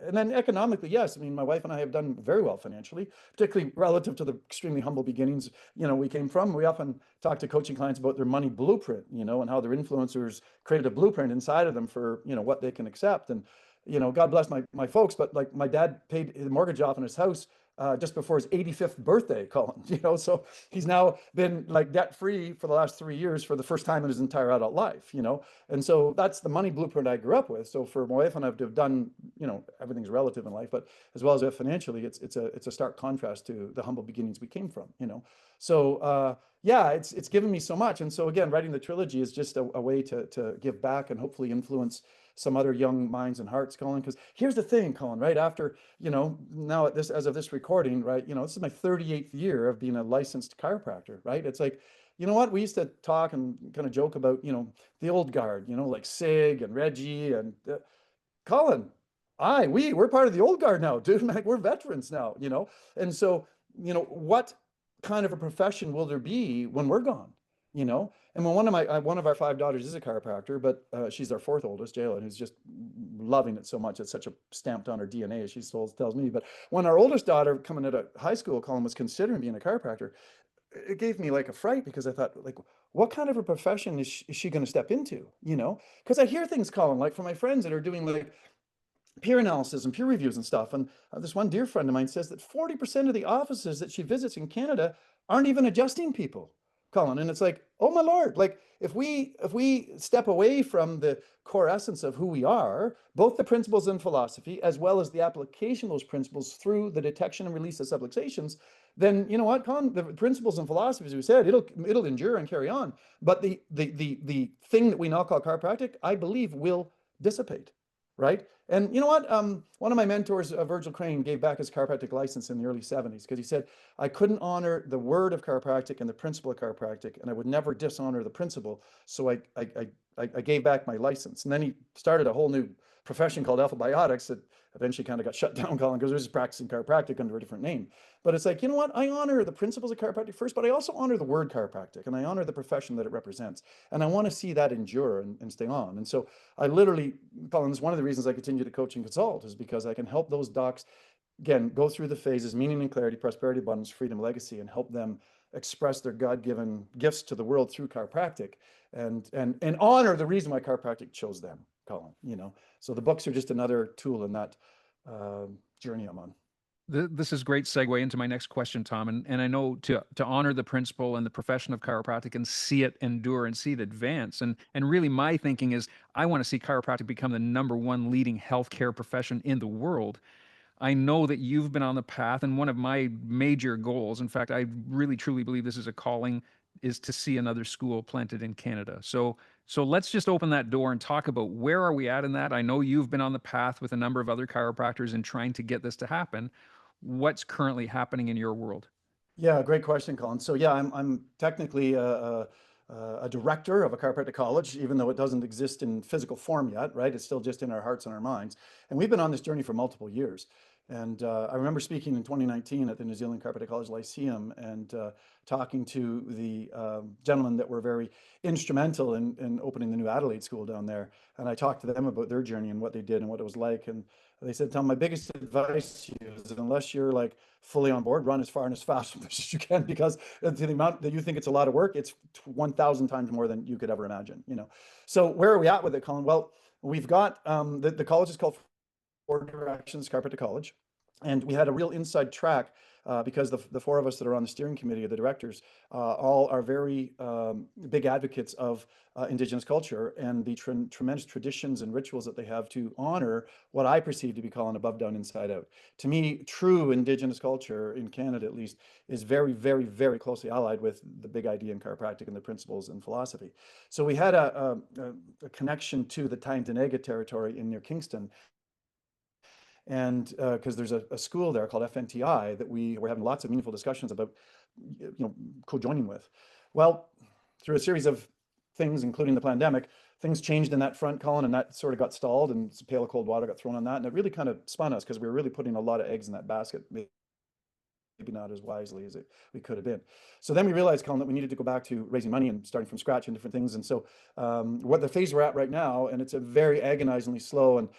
And then economically, yes, I mean, my wife and I have done very well financially, particularly relative to the extremely humble beginnings, we came from. We often talk to coaching clients about their money blueprint, and how their influencers created a blueprint inside of them for, what they can accept. And, God bless my folks, but like, my dad paid the mortgage off in his house just before his 85th birthday, Colin, so he's now been like debt free for the last 3 years for the first time in his entire adult life, and so that's the money blueprint I grew up with. So for my wife and I to have done, everything's relative in life, but as well as financially, it's a stark contrast to the humble beginnings we came from. So yeah, it's given me so much. And so again, writing the trilogy is just a way to give back and hopefully influence some other young minds and hearts, Colin. Because here's the thing, Colin, right after, now as of this recording, right, this is my 38th year of being a licensed chiropractor, right? It's like, you know what, we used to talk and kind of joke about, the old guard, like Sig and Reggie and Colin, we're part of the old guard now, dude. Like, we're veterans now. And so, what kind of a profession will there be when we're gone? And when one of our five daughters is a chiropractor, but she's our fourth oldest, Jalen, who's just loving it so much. It's such a stamped on her DNA, as she tells me. But when our oldest daughter, coming out of high school, Colin, was considering being a chiropractor, it gave me like a fright, because I thought, like, what kind of a profession is she going to step into? Because I hear things, Colin, like from my friends that are doing like peer analysis and peer reviews and stuff. And this one dear friend of mine says that 40% of the offices that she visits in Canada aren't even adjusting people, Colin. And it's like, oh my Lord, like, if we step away from the core essence of who we are, both the principles and philosophy, as well as the application of those principles through the detection and release of subluxations, then you know what, Colin, the principles and philosophies, we said, it'll endure and carry on. But the thing that we now call chiropractic, I believe, will dissipate. Right. And you know what? One of my mentors, Virgil Crane, gave back his chiropractic license in the early 70s, because he said, I couldn't honor the word of chiropractic and the principle of chiropractic, and I would never dishonor the principle. So I gave back my license. And then he started a whole new profession called alpha biotics that eventually kind of got shut down, Colin, because I was just practicing chiropractic under a different name. But it's like, you know what? I honor the principles of chiropractic first, but I also honor the word chiropractic, and I honor the profession that it represents. And I want to see that endure and stay on. And so I literally, Colin, is one of the reasons I continue to coach and consult, is because I can help those docs, again, go through the phases: meaning and clarity, prosperity, abundance, freedom, legacy, and help them express their God-given gifts to the world through chiropractic, and honor the reason why chiropractic chose them, Colin. So the books are just another tool in that journey I'm on. This is great segue into my next question, Tom. And I know to honor the principle and the profession of chiropractic and see it endure and see it advance. And really my thinking is I want to see chiropractic become the number one leading healthcare profession in the world. I know that you've been on the path, and one of my major goals, in fact, I really truly believe this is a calling, is to see another school planted in Canada. So let's just open that door and talk about where are we at in that. I know you've been on the path with a number of other chiropractors in trying to get this to happen. What's currently happening in your world? Yeah, great question, Colin. So yeah, I'm technically a director of a chiropractic college, even though it doesn't exist in physical form yet, right? It's still just in our hearts and our minds. And we've been on this journey for multiple years. And I remember speaking in 2019 at the New Zealand Chiropractic College Lyceum, and talking to the gentlemen that were very instrumental in opening the new Adelaide school down there. And I talked to them about their journey and what they did and what it was like. And they said, Tom, my biggest advice to you is, unless you're like fully on board, run as far and as fast as you can, because to the amount that you think it's a lot of work, it's 1,000 times more than you could ever imagine. So where are we at with it, Colin? Well, we've got the college is called Four Directions Chiropractic College, and we had a real inside track because the four of us that are on the steering committee of the directors all are very big advocates of Indigenous culture and the tremendous traditions and rituals that they have to honor what I perceive to be calling above, down, inside out. To me, true Indigenous culture, in Canada at least, is very, very, very closely allied with the big idea in chiropractic and the principles and philosophy. So we had a connection to the Tyendinaga territory in near Kingston. And because there's a school there called FNTI that we were having lots of meaningful discussions about, co-joining with. Well, through a series of things, including the pandemic, things changed in that front, Colin, and that sort of got stalled, and a pail of cold water got thrown on that. And it really kind of spun us, because we were really putting a lot of eggs in that basket, maybe not as wisely as we could have been. So then we realized, Colin, that we needed to go back to raising money and starting from scratch and different things. And so what the phase we're at right now, and it's a very agonizingly slow, and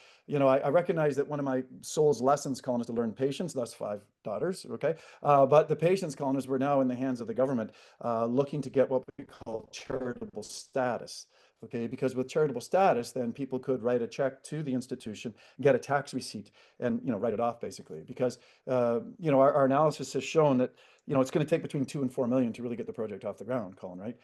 I recognize that one of my soul's lessons, Colin, is to learn patience, thus 5 daughters, okay? But the patience, Colin, is we're now in the hands of the government, looking to get what we call charitable status. Okay, because with charitable status, then people could write a check to the institution, get a tax receipt, and write it off, basically. Because our analysis has shown that it's going to take between 2 and 4 million to really get the project off the ground, Colin, right?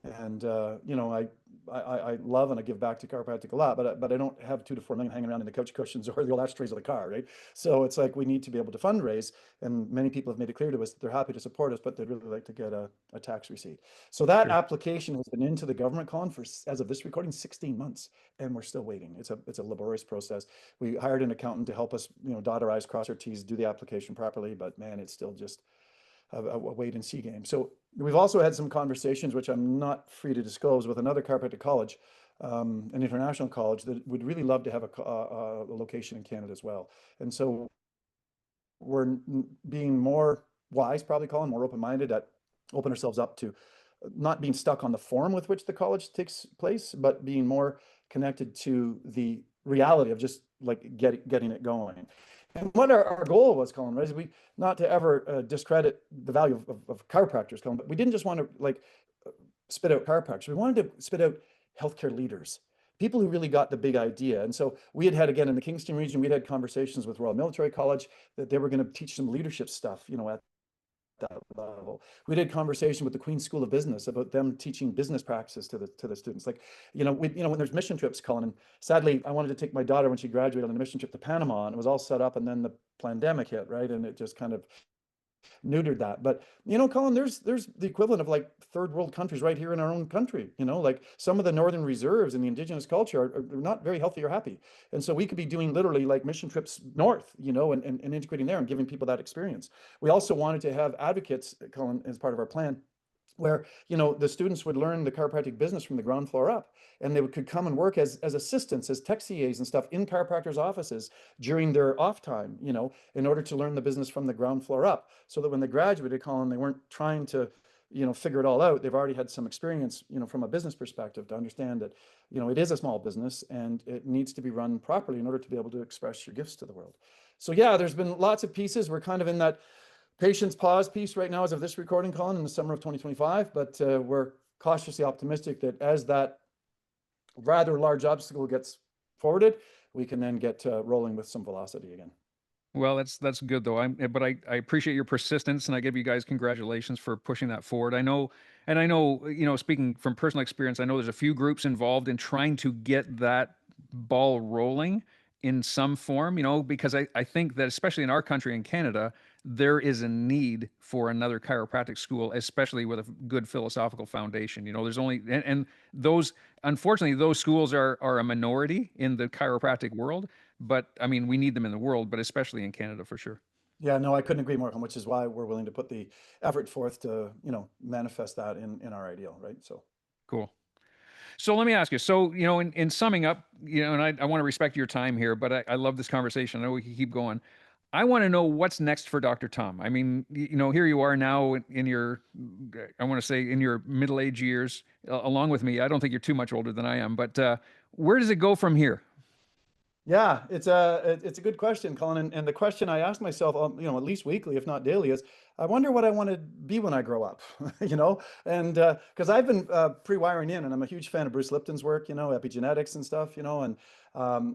And I love and I give back to chiropractic a lot, but I don't have 2 to 4 million hanging around in the couch cushions or the old ashtrays of the car, right? So it's like we need to be able to fundraise, and many people have made it clear to us that they're happy to support us, but they'd really like to get a tax receipt. So that Sure. application has been into the government, Colin, for, as of this recording, 16 months, and we're still waiting. It's a laborious process. We hired an accountant to help us, dot our I's, cross our T's, do the application properly, but man, it's still just a wait and see game. So we've also had some conversations, which I'm not free to disclose, with another chiropractic college, an international college that would really love to have a location in Canada as well. And so we're being more wise, probably, Colin, more open-minded, at open ourselves up to not being stuck on the form with which the college takes place, but being more connected to the reality of just like getting it going. And what our goal was, Colin, right, is we not to ever discredit the value of chiropractors, Colin, but we didn't just want to spit out chiropractors. We wanted to spit out healthcare leaders, people who really got the big idea. And so we had again, in the Kingston region, we'd had conversations with Royal Military College that they were going to teach some leadership stuff, at that level. We did conversation with the Queen's School of Business about them teaching business practices to the students. When there's mission trips, Colin, and sadly, I wanted to take my daughter when she graduated on a mission trip to Panama, and it was all set up, and then the pandemic hit, right? And it just kind of neutered that. But Colin, there's the equivalent of like third world countries right here in our own country. Like some of the northern reserves in the Indigenous culture are not very healthy or happy, and so we could be doing literally like mission trips north, and integrating there and giving people that experience. We also wanted to have advocates, Colin, as part of our plan, where the students would learn the chiropractic business from the ground floor up, and they could come and work as assistants, as tech CAs and stuff in chiropractors offices during their off time, in order to learn the business from the ground floor up, so that when they graduated, Colin, they weren't trying to figure it all out. They've already had some experience, from a business perspective, to understand that it is a small business and it needs to be run properly in order to be able to express your gifts to the world. So yeah, there's been lots of pieces. We're kind of in that patience pause piece right now as of this recording, Colin, in the summer of 2025. But we're cautiously optimistic that as that rather large obstacle gets forwarded, we can then get rolling with some velocity again. Well, that's good though. But I appreciate your persistence, and I give you guys congratulations for pushing that forward. I know, speaking from personal experience, I know there's a few groups involved in trying to get that ball rolling in some form, because I think that especially in our country in Canada, there is a need for another chiropractic school, especially with a good philosophical foundation. There's only and those unfortunately those schools are a minority in the chiropractic world, but I mean, we need them in the world, but especially in Canada for sure. Yeah, no, I couldn't agree more, which is why we're willing to put the effort forth to, manifest that in our ideal, right? So. Cool. So let me ask you. So, in summing up, and I want to respect your time here, but I love this conversation. I know we can keep going. I want to know what's next for Dr. Tom. I mean, here you are now in your, I want to say in your middle age years, along with me. I don't think you're too much older than I am, but where does it go from here? Yeah, it's a good question, Colin. And the question I ask myself, at least weekly, if not daily, is I wonder what I want to be when I grow up, and because I've been pre-wiring in, and I'm a huge fan of Bruce Lipton's work, epigenetics and stuff, and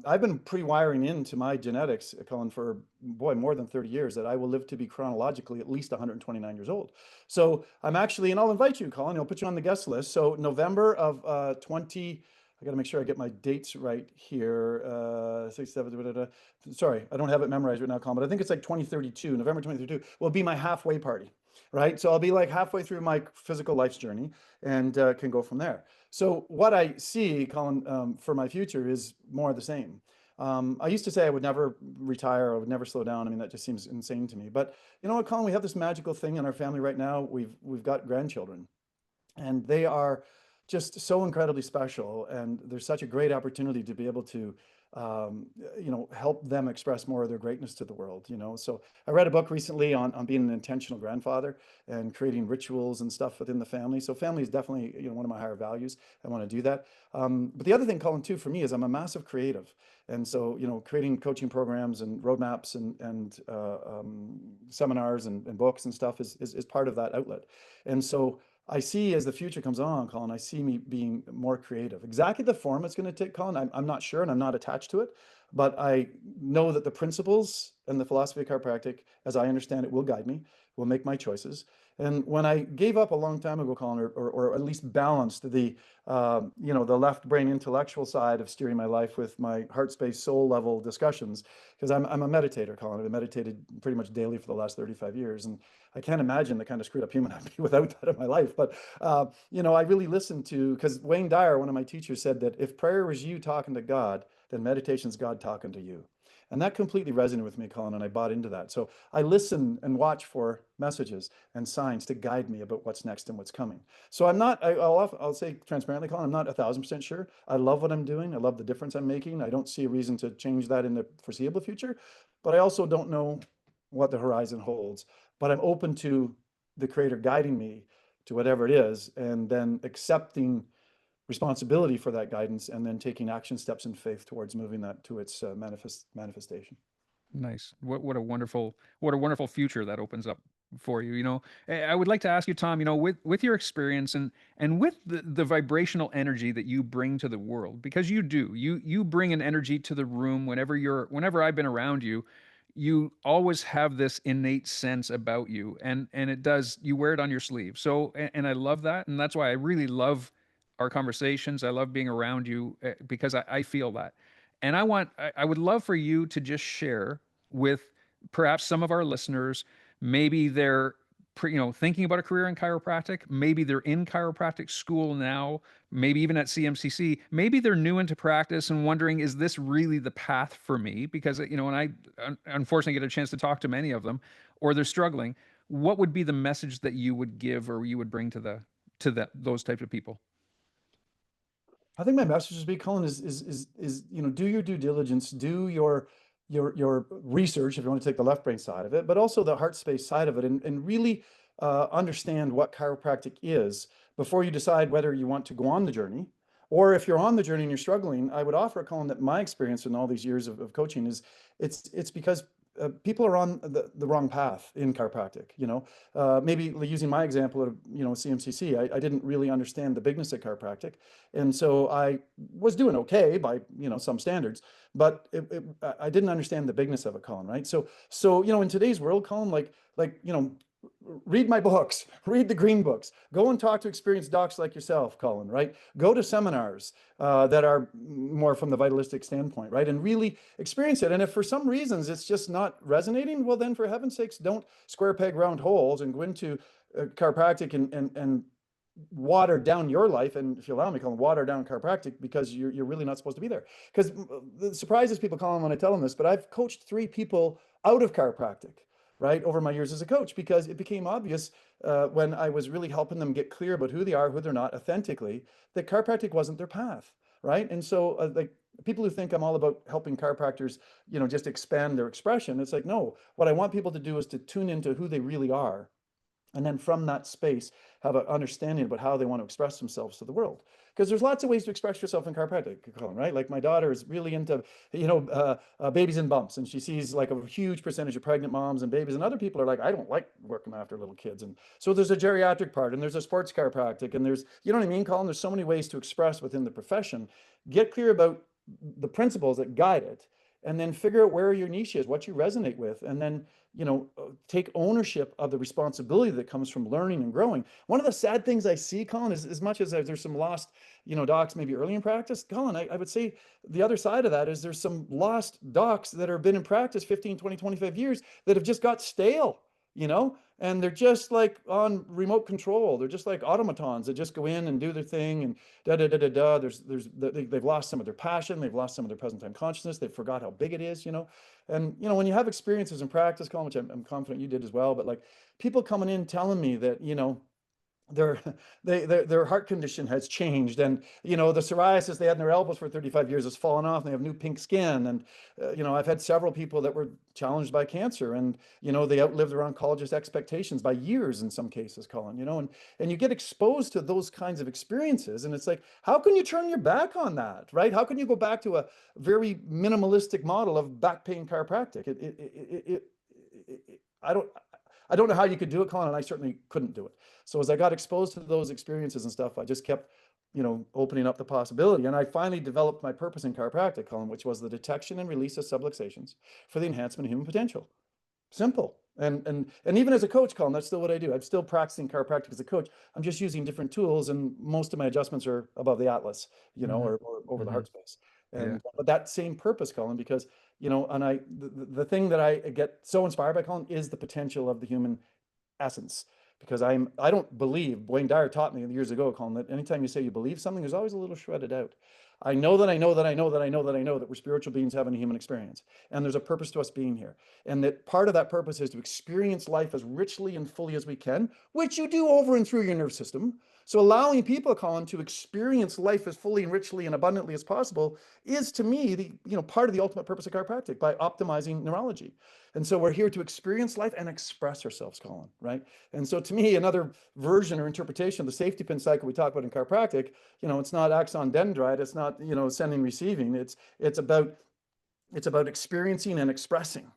I've been pre-wiring into my genetics, Colin, for boy, more than 30 years, that I will live to be chronologically at least 129 years old. So I'm actually, and I'll invite you, Colin, I'll put you on the guest list. So November of 20. I got to make sure I get my dates right here. 67, sorry, I don't have it memorized right now, Colin, but I think it's like 2032, November 2032 will be my halfway party, right? So I'll be like halfway through my physical life's journey and can go from there. So what I see, Colin, for my future is more of the same. I used to say I would never retire, I would never slow down. I mean, that just seems insane to me. But you know what, Colin, we have this magical thing in our family right now. We've got grandchildren, and they are just so incredibly special, and there's such a great opportunity to be able to help them express more of their greatness to the world. So I read a book recently on being an intentional grandfather and creating rituals and stuff within the family. So family is definitely one of my higher values. I want to do that. But the other thing, Colin, too, for me is I'm a massive creative, and so creating coaching programs and roadmaps and seminars and books and stuff is part of that outlet. And so I see, as the future comes on, Colin, I see me being more creative. Exactly the form it's going to take, Colin, I'm not sure, and I'm not attached to it, but I know that the principles and the philosophy of chiropractic, as I understand it, will guide me, will make my choices. And when I gave up a long time ago, Colin, or at least balanced the left brain intellectual side of steering my life with my heart space soul level discussions, because I'm a meditator, Colin. I've meditated pretty much daily for the last 35 years, and I can't imagine the kind of screwed up human I'd be without that in my life. But I really listened to, because Wayne Dyer, one of my teachers, said that if prayer was you talking to God, then meditation's God talking to you. And that completely resonated with me, Colin, and I bought into that. So I listen and watch for messages and signs to guide me about what's next and what's coming. So I'm not, I'll say transparently, Colin, I'm not 1,000% sure. I love what I'm doing. I love the difference I'm making. I don't see a reason to change that in the foreseeable future, but I also don't know what the horizon holds. But I'm open to the Creator guiding me to whatever it is, and then accepting responsibility for that guidance, and then taking action steps in faith towards moving that to its manifestation. Nice. What a wonderful future that opens up for you. I would like to ask you, Tom, with your experience and with the vibrational energy that you bring to the world, because you bring an energy to the room whenever I've been around you. You always have this innate sense about you, and you wear it on your sleeve. So, and I love that, and that's why I really love our conversations. I love being around you, because I feel that. And I would love for you to just share with perhaps some of our listeners. Maybe they're thinking about a career in chiropractic. Maybe they're in chiropractic school now, maybe even at CMCC. Maybe they're new into practice and wondering, is this really the path for me? Because, and I unfortunately get a chance to talk to many of them, or they're struggling. What would be the message that you would give or you would bring to to those types of people? I think my message would be, Colin, is do your due diligence, do your research if you want to take the left brain side of it, but also the heart space side of it, and really understand what chiropractic is before you decide whether you want to go on the journey. Or if you're on the journey and you're struggling, I would offer, Colin, that my experience in all these years of coaching is it's because people are on the wrong path in chiropractic. Maybe using my example of CMCC, I didn't really understand the bigness of chiropractic, and so I was doing okay by some standards, but I didn't understand the bigness of it, Colin. Right? So in today's world, Colin, read my books, read the green books, go and talk to experienced docs like yourself, Colin, right? Go to seminars that are more from the vitalistic standpoint, right? And really experience it. And if for some reasons it's just not resonating, well, then for heaven's sakes, don't square peg round holes and go into chiropractic and water down your life, and if you allow me, Colin, water down chiropractic, because you're really not supposed to be there. Because the surprises people, Colin, when I tell them this, but I've coached 3 people out of chiropractic, right, over my years as a coach, because it became obvious when I was really helping them get clear about who they are, who they're not authentically, that chiropractic wasn't their path, right? And so people who think I'm all about helping chiropractors, just expand their expression, it's like, no, what I want people to do is to tune into who they really are. And then from that space, have an understanding about how they want to express themselves to the world. Because there's lots of ways to express yourself in chiropractic, Colin, right? Like my daughter is really into, babies and bumps. And she sees like a huge percentage of pregnant moms and babies. And other people are like, I don't like working after little kids. And so there's a geriatric part, and there's a sports chiropractic, and there's, you know what I mean, Colin? There's so many ways to express within the profession. Get clear about the principles that guide it, and then figure out where your niche is, what you resonate with, and then take ownership of the responsibility that comes from learning and growing. One of the sad things I see, Colin, is as much as there's some lost, docs maybe early in practice, Colin, I would say the other side of that is there's some lost docs that have been in practice 15, 20, 25 years that have just got stale, and they're just like on remote control. They're just like automatons that just go in and do their thing and da da da da da. They've lost some of their passion. They've lost some of their present time consciousness. They forgot how big it is, And when you have experiences in practice, Colin, which I'm confident you did as well, but like people coming in telling me that their heart condition has changed, and the psoriasis they had in their elbows for 35 years has fallen off, and they have new pink skin. And I've had several people that were challenged by cancer, and they outlived their oncologist expectations by years in some cases, Colin. And you get exposed to those kinds of experiences, and it's like, how can you turn your back on that, right? How can you go back to a very minimalistic model of back pain chiropractic? I don't know how you could do it, Colin, and I certainly couldn't do it. So as I got exposed to those experiences and stuff, I just kept, opening up the possibility. And I finally developed my purpose in chiropractic, Colin, which was the detection and release of subluxations for the enhancement of human potential. Simple. And even as a coach, Colin, that's still what I do. I'm still practicing chiropractic as a coach. I'm just using different tools, and most of my adjustments are above the atlas, or over the heart space. And but that same purpose, Colin, because and the thing that I get so inspired by, Colin, is the potential of the human essence. Because I don't believe, Wayne Dyer taught me years ago, Colin, that anytime you say you believe something, there's always a little shredded out. I know that we're spiritual beings having a human experience, and there's a purpose to us being here. And that part of that purpose is to experience life as richly and fully as we can, which you do over and through your nerve system. So allowing people, Colin, to experience life as fully and richly and abundantly as possible is, to me, the part of the ultimate purpose of chiropractic, by optimizing neurology. And so we're here to experience life and express ourselves, Colin, right? And so to me, another version or interpretation of the safety pin cycle we talk about in chiropractic, it's not axon dendrite, it's not, sending, receiving. It's about experiencing and expressing.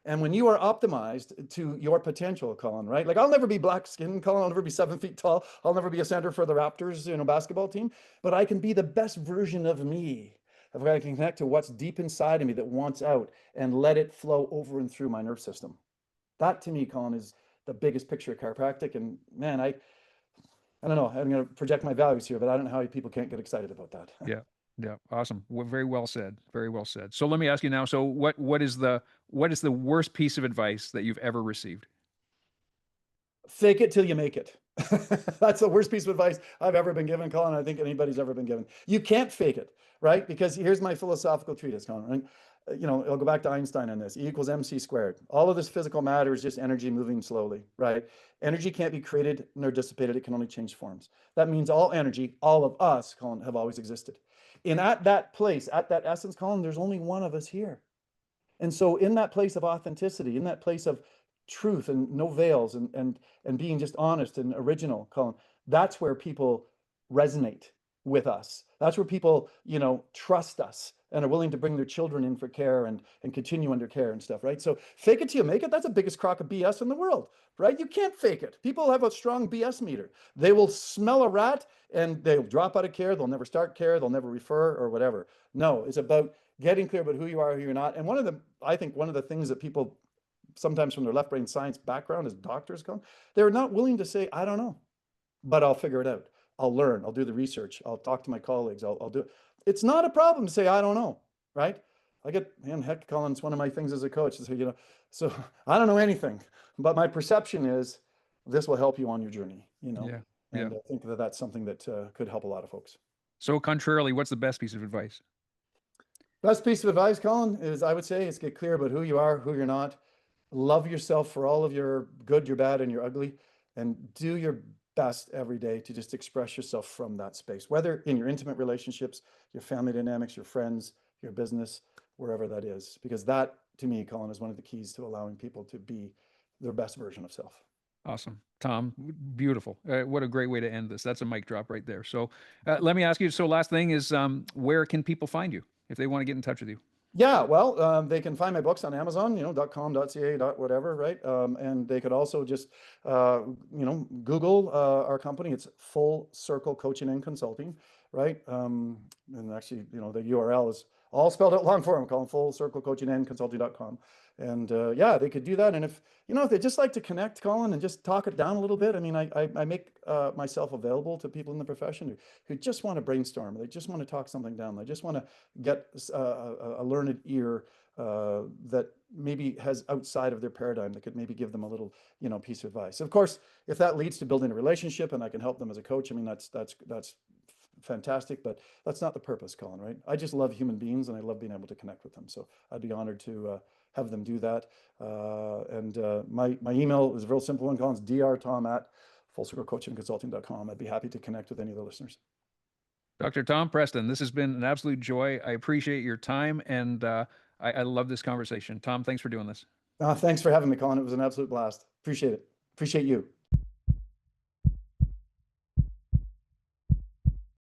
And when you are optimized to your potential, Colin, right? Like I'll never be black skinned, Colin. I'll never be 7 feet tall. I'll never be a center for the Raptors, basketball team. But I can be the best version of me. If I can connect to what's deep inside of me that wants out and let it flow over and through my nerve system. That to me, Colin, is the biggest picture of chiropractic. And man, I don't know. I'm going to project my values here, but I don't know how people can't get excited about that. Yeah. Yeah. Awesome. Very well said. Very well said. So let me ask you now. So what is the worst piece of advice that you've ever received? Fake it till you make it. That's the worst piece of advice I've ever been given, Colin. I think anybody's ever been given. You can't fake it, right? Because here's my philosophical treatise, Colin. Right? I'll go back to Einstein on this. E equals mc squared. All of this physical matter is just energy moving slowly, right? Energy can't be created nor dissipated. It can only change forms. That means all energy, all of us, Colin, have always existed. And at that place, at that essence, Colin, there's only one of us here. And so in that place of authenticity, in that place of truth and no veils and being just honest and original, Colin, that's where people resonate with us. That's where people, trust us and are willing to bring their children in for care and continue under care and stuff, right? So fake it till you make it, that's the biggest crock of BS in the world, right? You can't fake it. People have a strong BS meter. They will smell a rat and they'll drop out of care. They'll never start care. They'll never refer or whatever. No, it's about getting clear about who you are, who you're not. And I think one of the things that people sometimes from their left brain science background as doctors come, they're not willing to say, I don't know, but I'll figure it out. I'll learn. I'll do the research. I'll talk to my colleagues. I'll do it. It's not a problem to say, I don't know, right? Heck, Colin, it's one of my things as a coach to say, so I don't know anything, but my perception is this will help you on your journey, Yeah. and I think that that's something that could help a lot of folks. So contrarily, what's the best piece of advice? Best piece of advice, Colin, is I would say is get clear about who you are, who you're not. Love yourself for all of your good, your bad, and your ugly, and do your best every day to just express yourself from that space, whether in your intimate relationships, your family dynamics, your friends, your business, wherever that is. Because that, to me, Colin, is one of the keys to allowing people to be their best version of self. Awesome. Tom, beautiful. What a great way to end this. That's a mic drop right there. So let me ask you, so last thing is, where can people find you if they want to get in touch with you? Yeah, well, they can find my books on Amazon, .com, .ca, whatever, right? And they could also just, Google our company. It's Full Circle Coaching and Consulting, right? And actually, the URL is all spelled out long form, called Full Circle Coaching and Consulting.com. And yeah, they could do that. And if they just like to connect, Colin, and just talk it down a little bit. I mean, I make myself available to people in the profession who just want to brainstorm. They just want to talk something down. They just want to get a learned ear that maybe has outside of their paradigm that could maybe give them a little, piece of advice. Of course, if that leads to building a relationship and I can help them as a coach, I mean, that's fantastic, but that's not the purpose, Colin, right? I just love human beings and I love being able to connect with them. So I'd be honored to have them do that. And my email is a real simple one, Colin. It's drtom@fullcirclecoachingconsulting.com. I'd be happy to connect with any of the listeners. Dr. Tom Preston, this has been an absolute joy. I appreciate your time, and I love this conversation. Tom, thanks for doing this. Thanks for having me, Colin. It was an absolute blast. Appreciate it. Appreciate you.